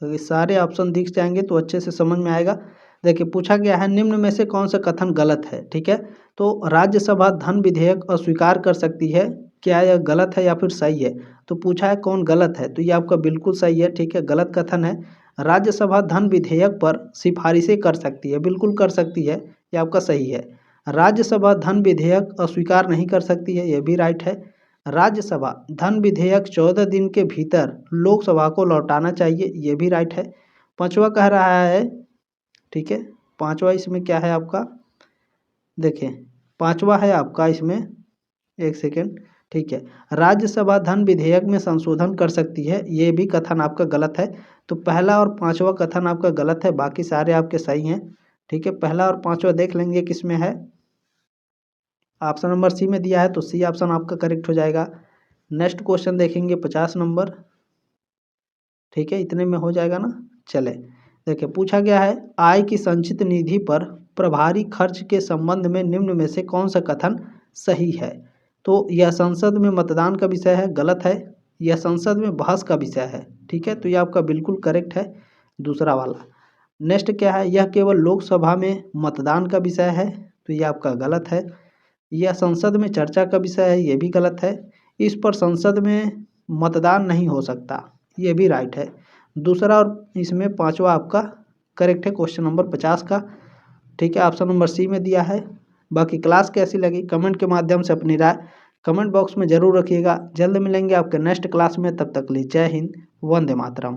तो ये सारे ऑप्शन दिख जाएंगे तो अच्छे से समझ में आएगा। देखिए पूछा गया है, निम्न में से कौन सा कथन गलत है? ठीक है, तो राज्यसभा धन विधेयक अस्वीकार कर सकती है, क्या यह गलत है या फिर सही है? तो पूछा है कौन गलत है, तो ये आपका बिल्कुल सही है, ठीक है, गलत कथन है। राज्यसभा धन विधेयक पर सिफारिशें कर सकती है, बिल्कुल कर सकती है, ये आपका सही है। राज्यसभा धन विधेयक अस्वीकार नहीं कर सकती है, ये भी राइट है। राज्यसभा धन विधेयक 14 दिन के भीतर लोकसभा को लौटाना चाहिए, ये भी राइट है। पांचवा कह रहा है, ठीक है, पांचवा इसमें क्या है आपका, देखिए पांचवा है आपका इसमें, एक सेकेंड, ठीक है, राज्यसभा धन विधेयक में संशोधन कर सकती है, ये भी कथन आपका गलत है। तो पहला और पांचवा कथन आपका गलत है, बाकी सारे आपके सही हैं, ठीक है। पहला और पांचवा देख लेंगे किसमें है, ऑप्शन नंबर सी में दिया है, तो सी ऑप्शन आपका करेक्ट हो जाएगा। नेक्स्ट क्वेश्चन देखेंगे 50 नंबर, ठीक है, इतने में हो जाएगा ना। चले देखिए पूछा गया है, आय की संचित निधि पर प्रभारी खर्च के संबंध में निम्न में से कौन सा कथन सही है? तो यह संसद में मतदान का विषय है, गलत है। यह संसद में बहस का विषय है, ठीक है, तो यह आपका बिल्कुल करेक्ट है, दूसरा वाला। नेक्स्ट क्या है, यह केवल लोकसभा में मतदान का विषय है, तो यह आपका गलत है। यह संसद में चर्चा का विषय है, ये भी गलत है। इस पर संसद में मतदान नहीं हो सकता, ये भी राइट है, दूसरा। और इसमें पांचवा आपका करेक्ट है, क्वेश्चन नंबर 50 का, ठीक है, ऑप्शन नंबर सी में दिया है। बाकी क्लास कैसी लगी कमेंट के माध्यम से अपनी राय कमेंट बॉक्स में ज़रूर रखिएगा। जल्द मिलेंगे आपके नेक्स्ट क्लास में, तब तक के लिए जय हिंद, वंदे मातरम।